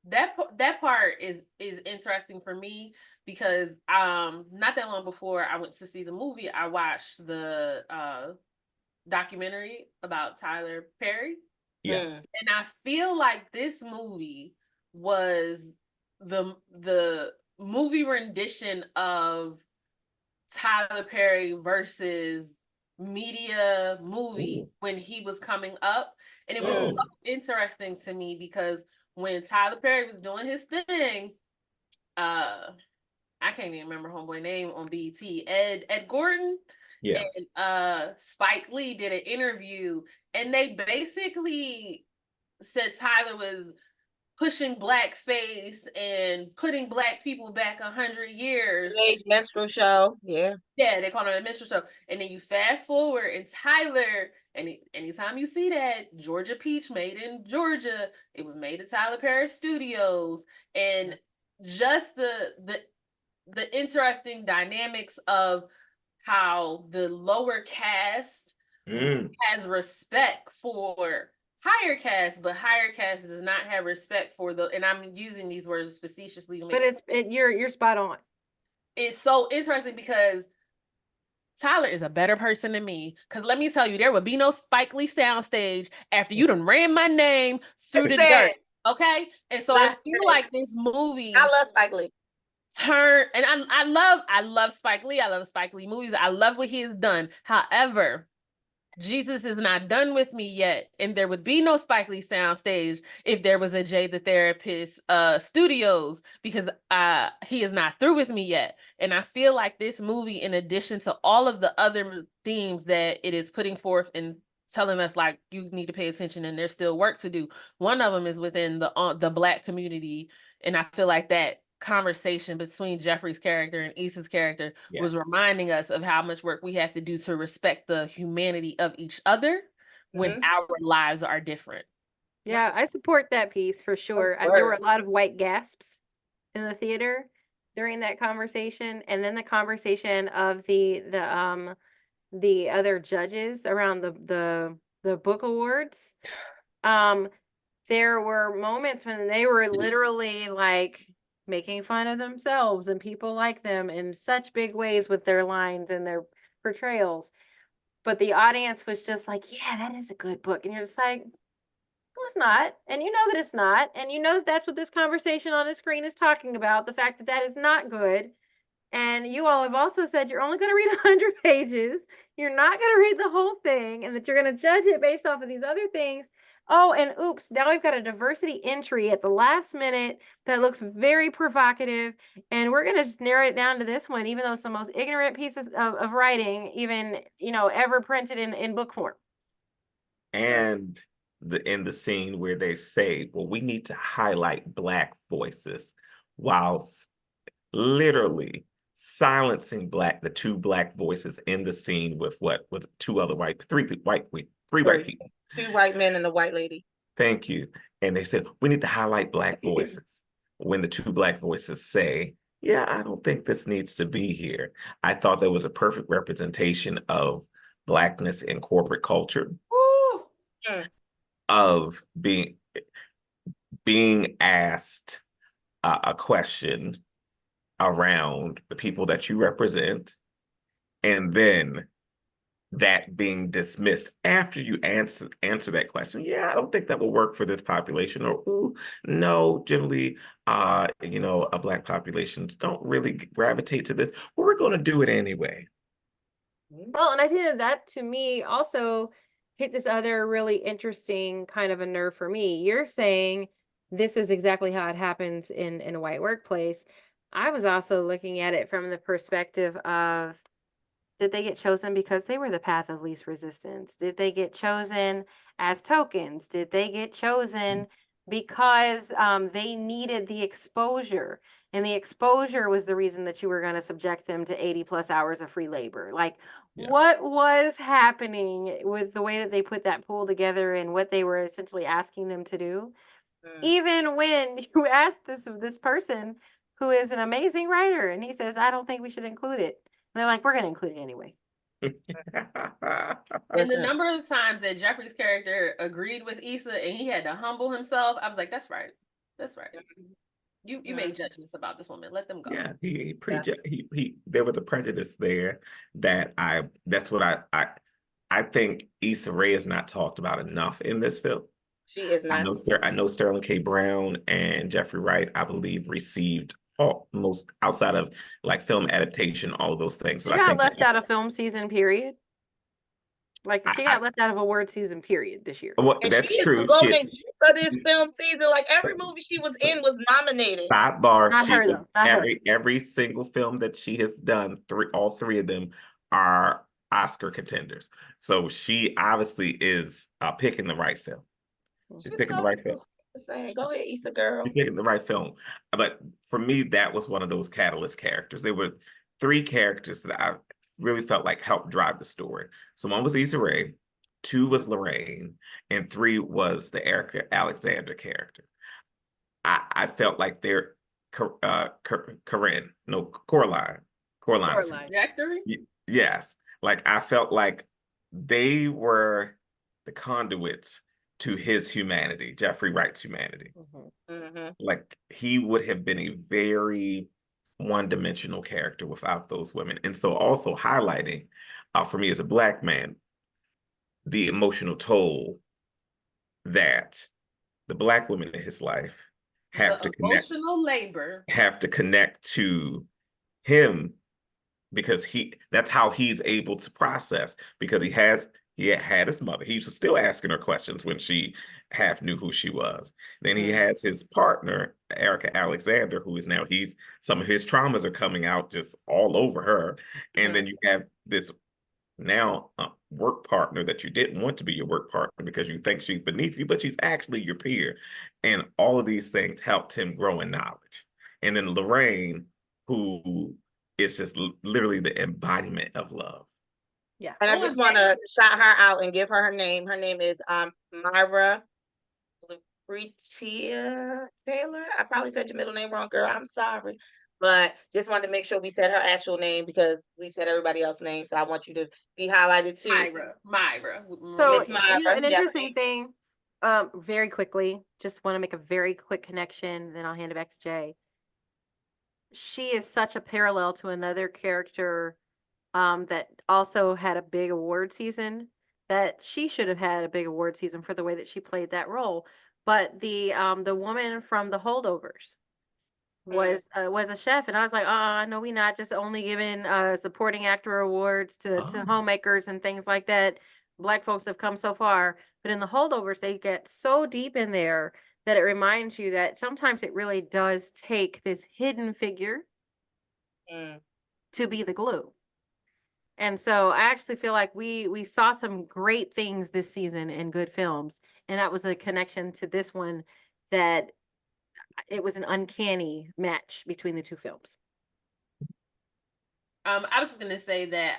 that part is interesting for me because not that long before I went to see the movie, I watched the documentary about Tyler Perry. Yeah. And I feel like this movie was the movie rendition of Tyler Perry versus media movie when he was coming up. And it was so interesting to me because when Tyler Perry was doing his thing, I can't even remember homeboy name on BET, Ed Gordon. Yeah. And Spike Lee did an interview, and they basically said Tyler was pushing blackface and putting black people back 100 years. Age minstrel show, yeah. Yeah, they call it a minstrel show. And then you fast forward, and Tyler, and anytime you see that Georgia Peach made in Georgia, it was made at Tyler Perry Studios, and just the interesting dynamics of how the lower caste has respect for higher caste, but higher caste does not have respect for the, and I'm using these words facetiously to make But you're spot on. It's so interesting because Tyler is a better person than me. Because let me tell you, there would be no Spike Lee soundstage after you done ran my name through the dirt. Okay? And so I feel like this movie, I love Spike Lee. And I love Spike Lee. I love Spike Lee movies. I love what he has done. However, Jesus is not done with me yet. And there would be no Spike Lee soundstage if there was a Jay the Therapist studios, because he is not through with me yet. And I feel like this movie, in addition to all of the other themes that it is putting forth and telling us, like, you need to pay attention and there's still work to do. One of them is within the Black community. And I feel like that conversation between Jeffrey's character and Issa's character was reminding us of how much work we have to do to respect the humanity of each other when our lives are different. Yeah, I support that piece for sure. There were a lot of white gasps in the theater during that conversation, and then the conversation of the other judges around the book awards. There were moments when they were literally like making fun of themselves and people like them in such big ways with their lines and their portrayals. But the audience was just like, yeah, that is a good book. And you're just like, no, it's not. And you know that it's not. And you know that that's what this conversation on the screen is talking about, the fact that that is not good. And you all have also said you're only going to read 100 pages. You're not going to read the whole thing, and that you're going to judge it based off of these other things. Oh, and oops, now we've got a diversity entry at the last minute that looks very provocative. And we're going to just narrow it down to this one, even though it's the most ignorant piece of writing, even, ever printed in book form. And in the scene where they say, well, we need to highlight Black voices, whilst literally silencing the two Black voices in the scene with what was three white people. Two white men and a white lady. Thank you. And they said, we need to highlight Black voices. When the two Black voices say, yeah, I don't think this needs to be here. I thought that was a perfect representation of Blackness in corporate culture. Of being asked a question around the people that you represent, and then that being dismissed after you answer that question. Yeah, I don't think that will work for this population. Or, ooh, no, generally, a Black populations don't really gravitate to this, but we're going to do it anyway. Well, and I think that to me also hit this other really interesting kind of a nerve for me. You're saying this is exactly how it happens in a white workplace. I was also looking at it from the perspective of, did they get chosen because they were the path of least resistance? Did they get chosen as tokens? Did they get chosen because they needed the exposure? And the exposure was the reason that you were going to subject them to 80 plus hours of free labor. Like, what was happening with the way that they put that pool together and what they were essentially asking them to do? Even when you asked this person who is an amazing writer, and he says, I don't think we should include it. And they're like, we're going to include it anyway. And the number of times that Jeffrey's character agreed with Issa and he had to humble himself, I was like, that's right. That's right. You made judgments about this woman. Let them go. Yeah, he Yes. he there was a prejudice there that that's what I think Issa Rae is not talked about enough in this film. She is not. I know Sterling K. Brown and Jeffrey Wright, I believe, received most outside of like film adaptation, all of those things. She But I got think left out of film season, period. Like she got left out of award season, period, this year. well, And that's she is the true. golden key for this film season. Like every movie she was So- in was nominated. Sidebar, Not her, though. Not her. every single film that she has done, all three of them are Oscar contenders. So she obviously is picking the right film. She's picking the right film. Go ahead, Issa girl. She's picking the right film. But for me, that was one of those catalyst characters. There were three characters that I really felt like helped drive the story. So one was Issa Rae, two was Lorraine, and three was the Erika Alexander character. I felt like they're Corinne, no, Coraline. Trajectory? Yes. Like I felt like they were the conduits to his humanity, Jeffrey Wright's humanity. Like he would have been a very one-dimensional character without those women. And so also highlighting for me as a Black man, the emotional toll that the Black women in his life have to connect, emotional labor, have to connect to him because that's how he's able to process, because he had his mother. He was still asking her questions when she half knew who she was. Then he has his partner, Erika Alexander, who is now some of his traumas are coming out just all over her. And then you have this now work partner that you didn't want to be your work partner because you think she's beneath you, but she's actually your peer. And all of these things helped him grow in knowledge. And then Lorraine, who is just literally the embodiment of love. Yeah. And I just want to shout her out and give her name. Her name is Myra Lucretia Taylor. I probably said your middle name wrong, girl. I'm sorry. But just wanted to make sure we said her actual name because we said everybody else's name. So I want you to be highlighted too. Myra. So Miss Myra, an interesting thing, very quickly, just want to make a very quick connection, then I'll hand it back to Jay. She is such a parallel to another character that also had a big award season, that she should have had a big award season for the way that she played that role. But the woman from The Holdovers was a chef, and I was like, no, we not just only giving supporting actor awards to homemakers and things like that. Black folks have come so far, but in The Holdovers, they get so deep in there that it reminds you that sometimes it really does take this hidden figure to be the glue. And so I actually feel like we saw some great things this season in good films, and that was a connection to this one, that it was an uncanny match between the two films. I was just gonna say that,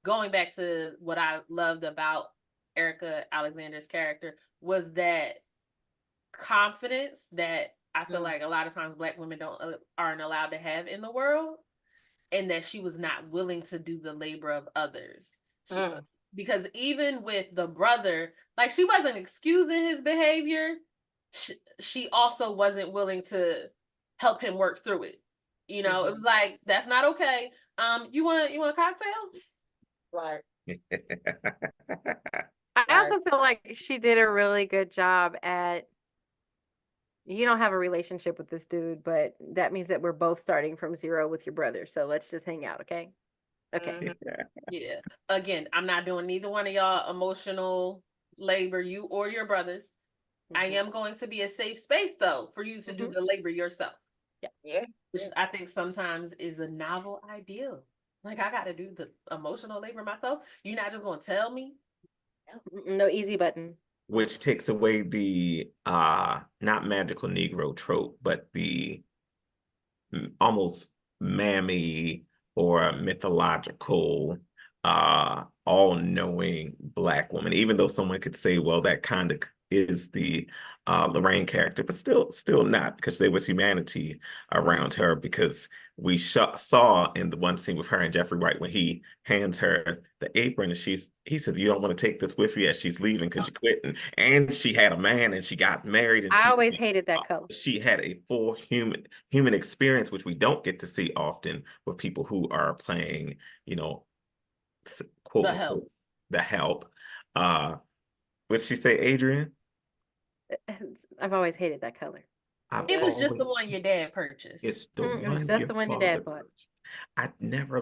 going back to what I loved about Erika Alexander's character, was that confidence that I feel like a lot of times Black women aren't allowed to have in the world, and that she was not willing to do the labor of others. Because even with the brother, like, she wasn't excusing his behavior. She also wasn't willing to help him work through it. You know, it was like, that's not okay. You want a cocktail? Right. I also feel like she did a really good job at, you don't have a relationship with this dude, but that means that we're both starting from zero with your brother. So let's just hang out, okay? Okay. Yeah. Again, I'm not doing neither one of y'all emotional labor, you or your brothers. I am going to be a safe space, though, for you to do the labor yourself. Yeah. Which I think sometimes is a novel idea. Like, I got to do the emotional labor myself. You're not just going to tell me? No easy button. Which takes away the not magical Negro trope, but the almost mammy or mythological all-knowing Black woman. Even though someone could say, well, that kind of is the Lorraine character, but still not, because there was humanity around her, because we saw in the one scene with her and Jeffrey Wright when he hands her the apron and he said, "You don't want to take this with you," as she's leaving because she quit, and she had a man and she got married, and I always hated that color. she had a full human experience, which we don't get to see often with people who are playing, quote The unquote, help. the help. What did she say, Adrian? I've always hated that color. It was just the one your dad purchased. It's the It was one just the one your dad bought. I never,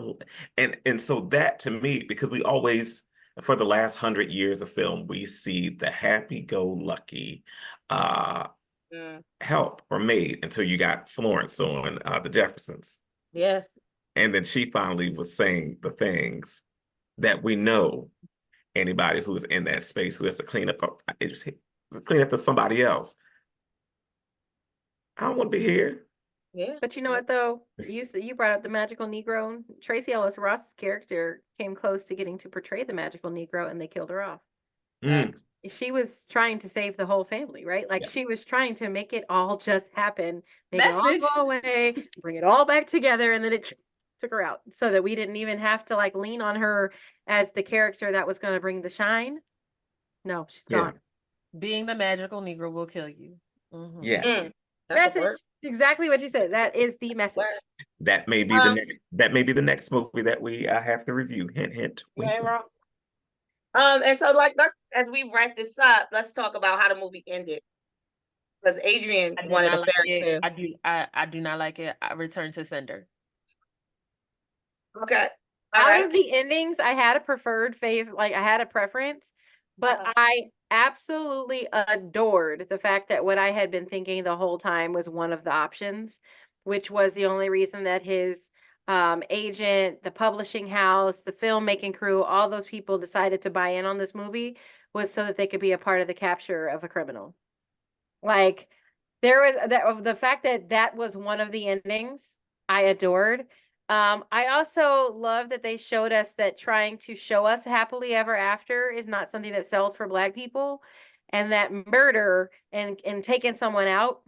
and so that to me, because we always, for the last 100 years of film, we see the happy-go-lucky help or maid until you got Florence on the Jeffersons. Yes. And then she finally was saying the things that we know anybody who's in that space who has to clean up to somebody else. I don't want to be here. Yeah. But you know what though? You brought up the magical Negro. Tracee Ellis Ross's character came close to getting to portray the magical Negro, and they killed her off. She was trying to save the whole family, right? Like she was trying to make it all just happen, make it all go away, bring it all back together, and then it took her out, so that we didn't even have to like lean on her as the character that was going to bring the shine. No, she's gone. Being the magical Negro will kill you. Yes. Message. Exactly what you said. That is the message. That may be the next movie that we have to review. Hint, hint. You ain't wrong. And so as we wrap this up, let's talk about how the movie ended. Because Adrian wanted a fairy tale. I do not like it. I return to sender. Okay. Out of the endings, I had a preferred I had a preference, but I absolutely adored the fact that what I had been thinking the whole time was one of the options, which was the only reason that his agent, the publishing house, the filmmaking crew, all those people decided to buy in on this movie was so that they could be a part of the capture of a criminal. Like there was the fact that was one of the endings I adored. I also love that they showed us that trying to show us happily ever after is not something that sells for Black people, and that murder and taking someone out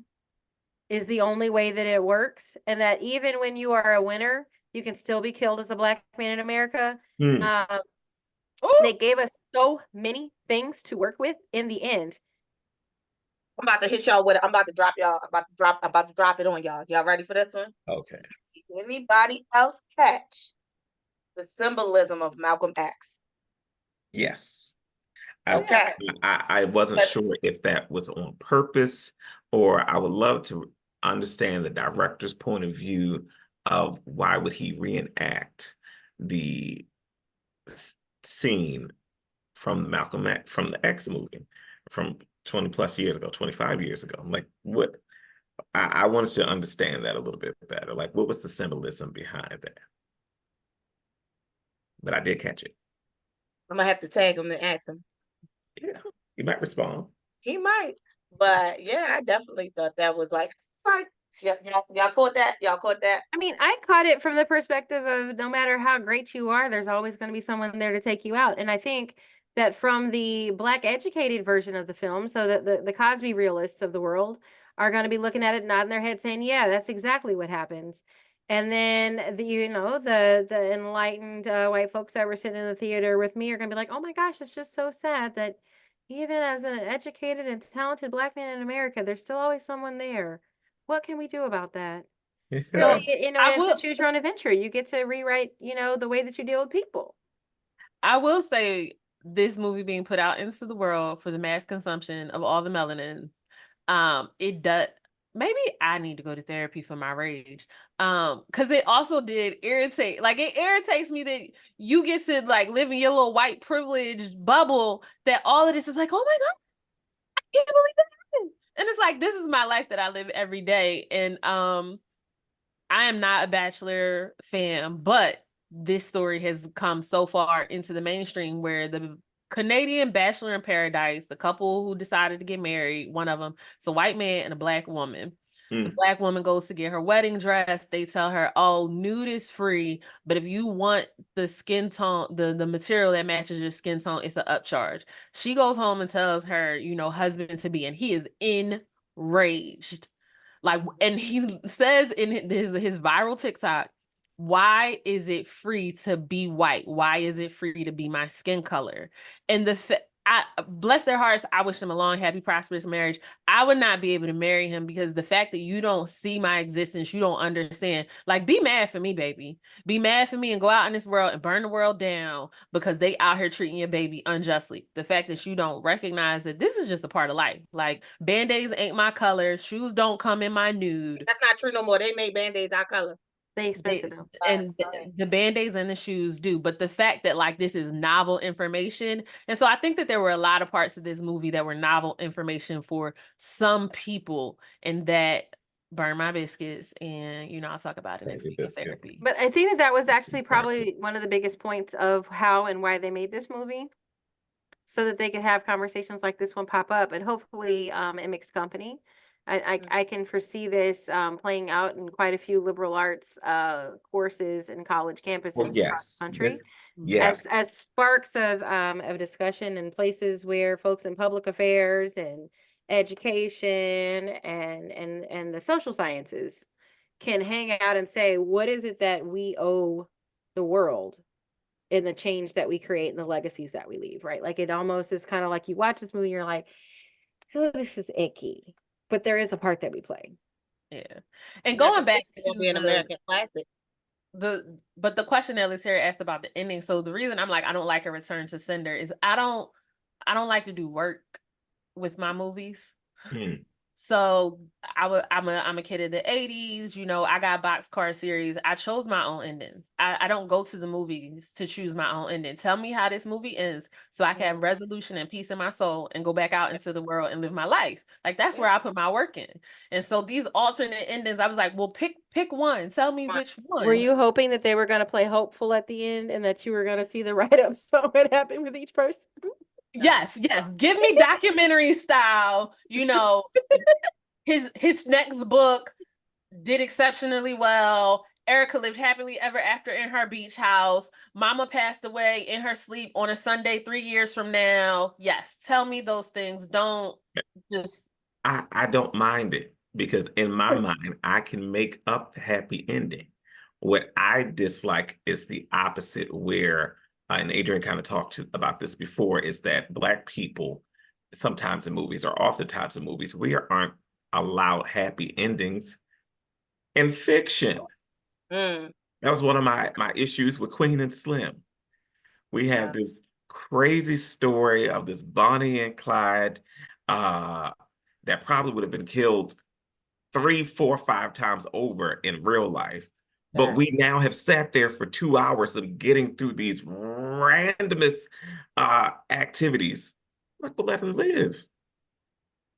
is the only way that it works, and that even when you are a winner, you can still be killed as a Black man in America. They gave us so many things to work with in the end. I'm about to hit y'all with it. I'm about to drop it on y'all. Y'all ready for this one? Okay. Did anybody else catch the symbolism of Malcolm X? Yes. Okay. I wasn't sure if that was on purpose, or I would love to understand the director's point of view of why would he reenact the scene from Malcolm X, from the X movie from 20 plus years ago, 25 years ago. I'm like, what? I wanted to understand that a little bit better. Like, what was the symbolism behind that? But I did catch it. I'm gonna have to tag him and ask him. Yeah, he might respond. He might, but yeah, I definitely thought that was like y'all caught that? Y'all caught that? I mean, I caught it from the perspective of no matter how great you are, there's always going to be someone there to take you out. And I think that from the Black educated version of the film, so that the Cosby realists of the world are going to be looking at it, nodding their head, saying, "Yeah, that's exactly what happens." And then the enlightened white folks that were sitting in the theater with me are going to be like, "Oh my gosh, it's just so sad that even as an educated and talented Black man in America, there's still always someone there. What can we do about that?" So, to choose your own adventure. You get to rewrite, the way that you deal with people. I will say this movie being put out into the world for the mass consumption of all the melanin, it does. Maybe I need to go to therapy for my rage. Because it also did irritate. Like, it irritates me that you get to like live in your little white privileged bubble, that all of this is like, oh my God, I can't believe that happened. And it's like, this is my life that I live every day. And I am not a Bachelor fan, but this story has come so far into the mainstream where the Canadian Bachelor in Paradise, the couple who decided to get married, one of them, it's a white man and a Black woman. The Black woman goes to get her wedding dress. They tell her, oh, nude is free, but if you want the skin tone, the material that matches your skin tone, it's an upcharge. She goes home and tells her, husband to be, and he is enraged. Like, and he says in his viral TikTok, why is it free to be white? Why is it free to be my skin color? And I bless their hearts, I wish them a long, happy, prosperous marriage. I would not be able to marry him because the fact that you don't see my existence, you don't understand. Like, be mad for me, baby. Be mad for me and go out in this world and burn the world down because they out here treating your baby unjustly. The fact that you don't recognize that this is just a part of life. Like, Band-Aids ain't my color. Shoes don't come in my nude. That's not true no more. They made Band-Aids our color. They expensive now. And the Band-Aids and the shoes do, but the fact that like this is novel information, and so I think that there were a lot of parts of this movie that were novel information for some people, and that burn my biscuits, and I'll talk about it next week in therapy. But I think that was actually probably one of the biggest points of how and why they made this movie, so that they could have conversations like this one pop up, and hopefully in mixed company. I can foresee this playing out in quite a few liberal arts courses and college campuses across the country. Yes. As sparks of discussion and places where folks in public affairs and education and the social sciences can hang out and say, what is it that we owe the world in the change that we create and the legacies that we leave, right? Like, it almost is kind of like you watch this movie, you're like, oh, this is icky. But there is a part that we play. Yeah. And going back to an American classic. But the question that Liz asked about the ending. So the reason I'm like, I don't like a return to sender is I don't like to do work with my movies. So I'm a kid of the 80s, I got boxcar series. I chose my own endings. I don't go to the movies to choose my own ending. Tell me how this movie ends so I can have resolution and peace in my soul and go back out into the world and live my life. Like, that's where I put my work in. And so these alternate endings, I was like, well, pick one. Tell me which one. Were you hoping that they were going to play hopeful at the end and that you were going to see the write-ups on what happened with each person? Yes. Give me documentary style, his next book did exceptionally well. Erika lived happily ever after in her beach house. Mama passed away in her sleep on a Sunday 3 years from now. Yes, tell me those things. Don't just... I don't mind it because in my mind, I can make up the happy ending. What I dislike is the opposite, where and Adrian kind of talked about this before, is that Black people, sometimes in movies or oftentimes in movies, we aren't allowed happy endings in fiction. That was one of my issues with Queen and Slim. We have this crazy story of this Bonnie and Clyde that probably would have been killed 3, 4, 5 times over in real life. But we now have sat there for 2 hours of getting through these randomest activities. Like, but let them live.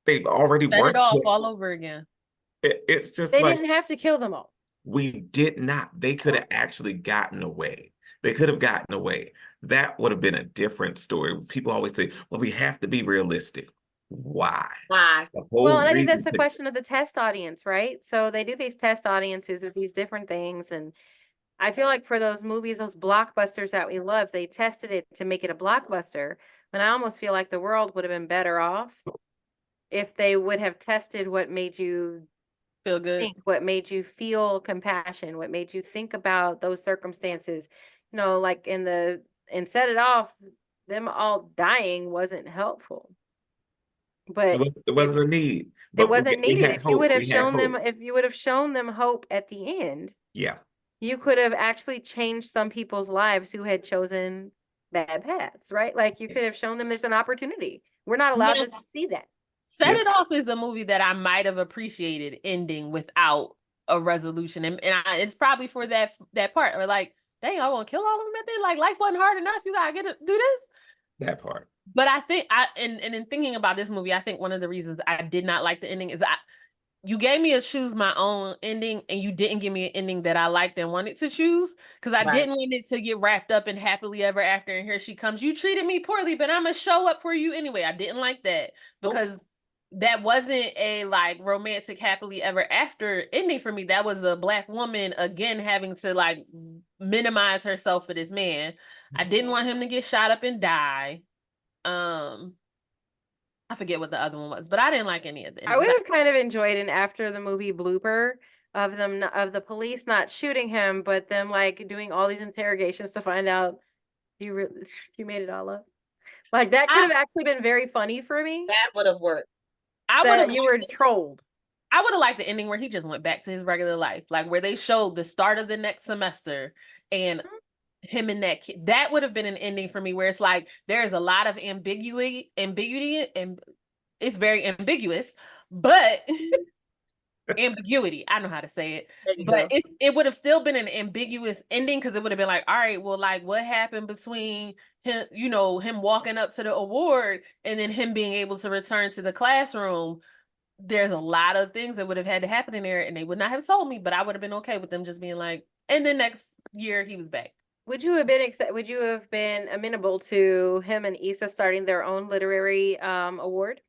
They've already set worked it off all over again. It's just they like, didn't have to kill them all. We did not. They could have actually gotten away. They could have gotten away. That would have been a different story. People always say, well, we have to be realistic. Why? Well, and I think that's the question of the test audience, right? So they do these test audiences with these different things. And I feel like for those movies, those blockbusters that we love, they tested it to make it a blockbuster. And I almost feel like the world would have been better off if they would have tested what made you feel good, what made you feel compassion, what made you think about those circumstances, like and set it off, them all dying wasn't helpful. But it wasn't a need. But it wasn't needed. If you would have shown them hope at the end, you could have actually changed some people's lives who had chosen bad paths, right? Like, you could have shown them there's an opportunity. We're not allowed to see that. Set It Off is a movie that I might have appreciated ending without a resolution, and it's probably for that part. Or like, dang, I want to kill all of them at the end. Like, life wasn't hard enough. You gotta do this. That part. But I think and in thinking about this movie, I think one of the reasons I did not like the ending is you gave me a choose my own ending, and you didn't give me an ending that I liked and wanted to choose, because I didn't want it to get wrapped up in happily ever after and here she comes. You treated me poorly, but I'm gonna show up for you anyway. I didn't like that because that wasn't a like romantic happily ever after ending for me. That was a Black woman again having to like minimize herself for this man. I didn't want him to get shot up and die. I forget what the other one was, but I didn't like any of the I would endings. have kind of enjoyed an after the movie blooper of them of the police not shooting him, but them like doing all these interrogations to find out you you made it all up. Like that could have actually been very funny for me. That would have worked. I would have That you were trolled. I would have liked the ending where he just went back to his regular life, like where they showed the start of the next semester and him and that kid. That would have been an ending for me where it's like there's a lot of ambiguity, and it's very ambiguous, but ambiguity. I know how to say it, There you but go. it would have still been an ambiguous ending because it would have been like, all right, well, like what happened between him, you know, him walking up to the award and then him being able to return to the classroom. There's a lot of things that would have had to happen in there, and they would not have told me, but I would have been okay with them just being like, and then next year he was back. Would you have been amenable to him and Issa starting their own literary award?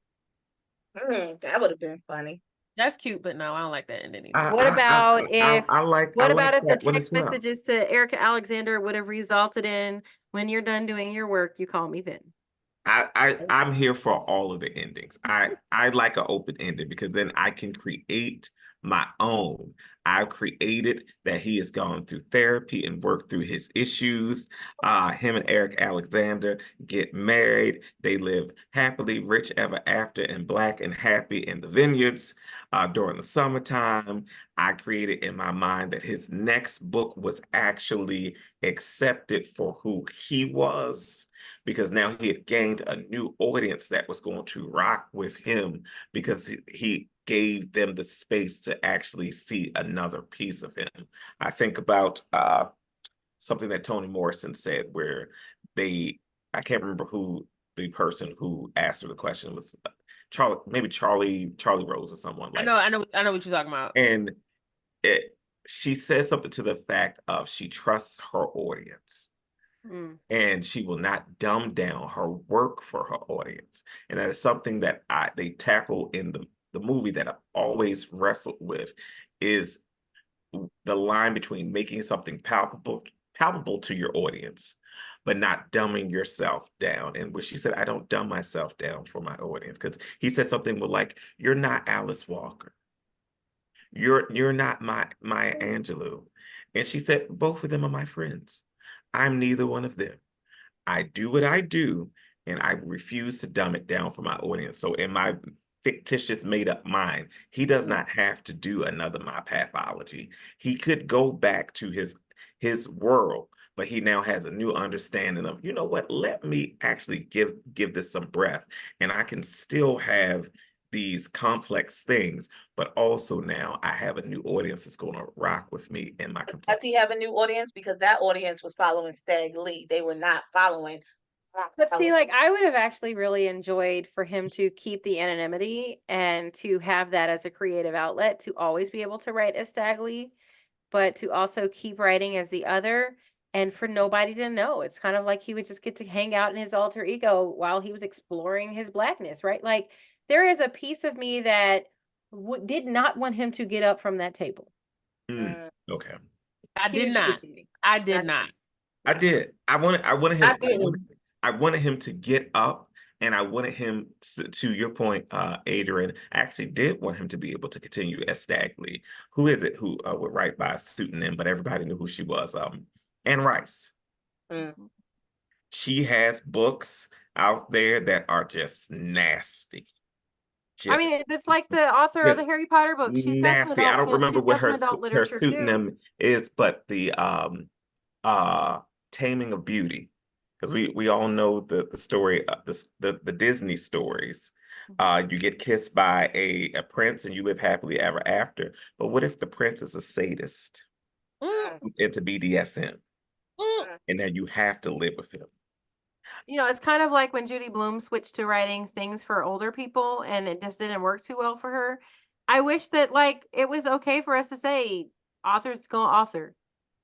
That would have been funny. That's cute, but no, I don't like that ending either. What about if I like what about like if the that when text it's not. messages to Erika Alexander would have resulted in when you're done doing your work, you call me then? I'm here for all of the endings. I like an open ending because then I can create my own. I've created that he has gone through therapy and worked through his issues. Him and Eric Alexander get married. They live happily, rich ever after, and Black and happy in the vineyards during the summertime. I created in my mind that his next book was actually accepted for who he was, because now he had gained a new audience that was going to rock with him because he gave them the space to actually see another piece of him. I think about something that Toni Morrison said where I can't remember who the person who asked her the question was, Charlie Rose or someone like I know what you're talking about. And she said something to the fact of she trusts her audience. And she will not dumb down her work for her audience. And that is something that they tackle in the movie that I've always wrestled with, is the line between making something palpable to your audience, but not dumbing yourself down. And where she said, I don't dumb myself down for my audience, because he said something like, you're not Alice Walker. You're not Maya Angelou. And she said, both of them are my friends. I'm neither one of them. I do what I do, and I refuse to dumb it down for my audience. So in my fictitious made up mind, he does not have to do another My Pathology. He could go back to his world, but he now has a new understanding of, you know what, let me actually give this some breath, and I can still have these complex things, but also now I have a new audience that's going to rock with me in my complexity. Does he have a new audience? Because that audience was following Stag Lee. They were not following. But see, like I would have actually really enjoyed for him to keep the anonymity and to have that as a creative outlet, to always be able to write as Stag Lee, but to also keep writing as the other, and for nobody to know. It's kind of like he would just get to hang out in his alter ego while he was exploring his Blackness, right? Like there is a piece of me that did not want him to get up from that table. Okay. I did not. I did not. I did. I wanted him. I I wanted him to get up, and I wanted him to your point, Adrian. I actually did want him to be able to continue as Stag Lee. Who is it who would write by a pseudonym, but everybody knew who she was? Anne Rice. She has books out there that are just nasty. I mean, it's like the author of the Harry Potter book. She's got nasty. I don't remember what her literature pseudonym is, but the Taming of Beauty, because we all know the story, the Disney stories. You get kissed by a prince and you live happily ever after. But what if the prince is a sadist into BDSM, and then you have to live with him? You know, it's kind of like when Judy Blume switched to writing things for older people and it just didn't work too well for her. I wish that like it was okay for us to say authors go author.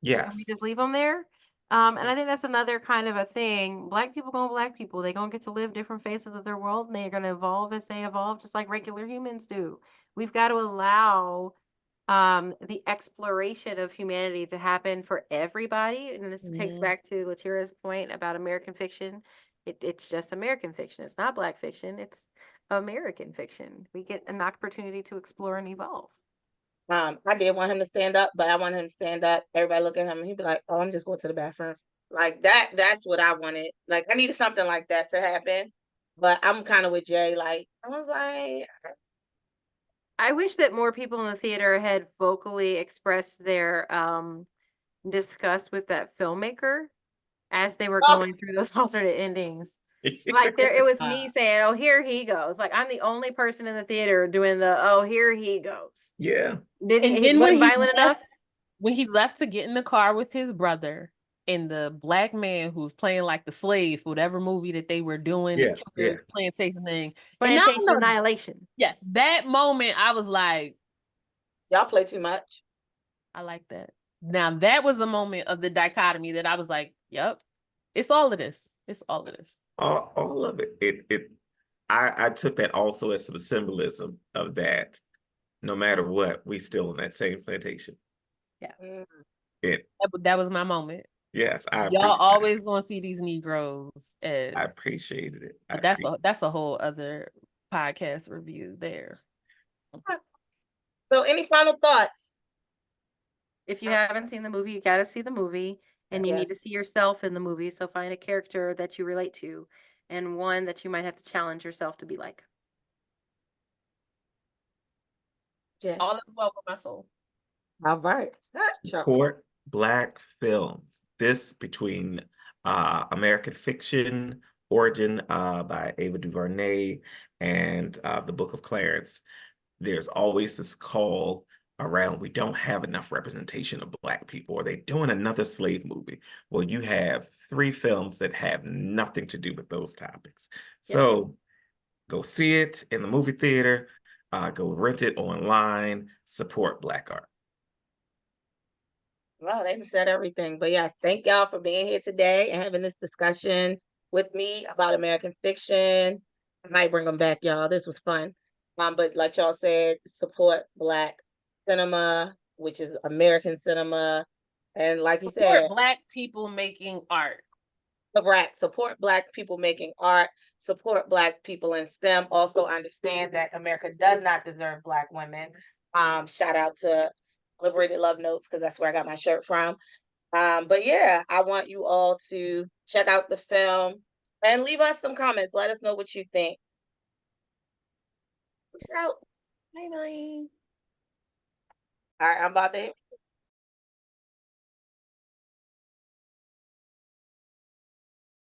Yes. Can we just leave them there? And I think that's another kind of a thing. Black people gonna black people. They gonna get to live different phases of their world, and they're gonna evolve as they evolve, just like regular humans do. We've got to allow the exploration of humanity to happen for everybody. And this takes back to Latira's point about American fiction. It's just American fiction. It's not Black fiction. It's American fiction. We get an opportunity to explore and evolve. I did want him to stand up, but I wanted him to stand up. Everybody look at him and he'd be like, "Oh, I'm just going to the bathroom." Like that's what I wanted. Like I needed something like that to happen. But I'm kind of with Jay. Like I was like, I wish that more people in the theater had vocally expressed their disgust with that filmmaker as they were oh, going through those alternate endings. Like it was me saying, "Oh, here he goes." Like I'm the only person in the theater doing the "Oh, here he goes." Yeah. Didn't And he then wasn't violent enough? when he left to get in the car with his brother and the black man who's playing like the slave for whatever movie that they were doing, Yeah, the yeah. plantation thing. Plantation And annihilation. yes, that moment I was like, y'all play too much. I like that. Now that was a moment of the dichotomy that I was like, yep, it's all of this. It's all of this. All of it. I took that also as some symbolism of that. No matter what, we still in that same plantation. Mm. That was my moment. Yes, Y'all always gonna see these Negroes as I appreciated it. but that's a whole other podcast review there. So any final thoughts? If you haven't seen the movie, you got to see the movie, and you need to Yes. see yourself in the movie. So find a character that you relate to, and one that you might have to challenge yourself to be like. Jay. All is well with my soul. All right. Support Black films. This between American Fiction, Origin by Ava DuVernay, and The Book of Clarence. There's always this call around, we don't have enough representation of Black people. Are they doing another slave movie? Well, you have 3 films that have nothing to do with those topics. So go see it in the movie theater, go rent it online, support Black art. Well, they said everything. But yeah, thank y'all for being here today and having this discussion with me about American fiction. I might bring them back, y'all. This was fun. But like y'all said, support Black cinema, which is American cinema. And like you Support said, Black people making art. support Black people making art, support Black people in STEM. Also understand that America does not deserve Black women. Shout out to Liberated Love Notes, because that's where I got my shirt from. But yeah, I want you all to check out the film and leave us some comments. Let us know what you think. Peace out. Bye bye. All right, I'm about to hit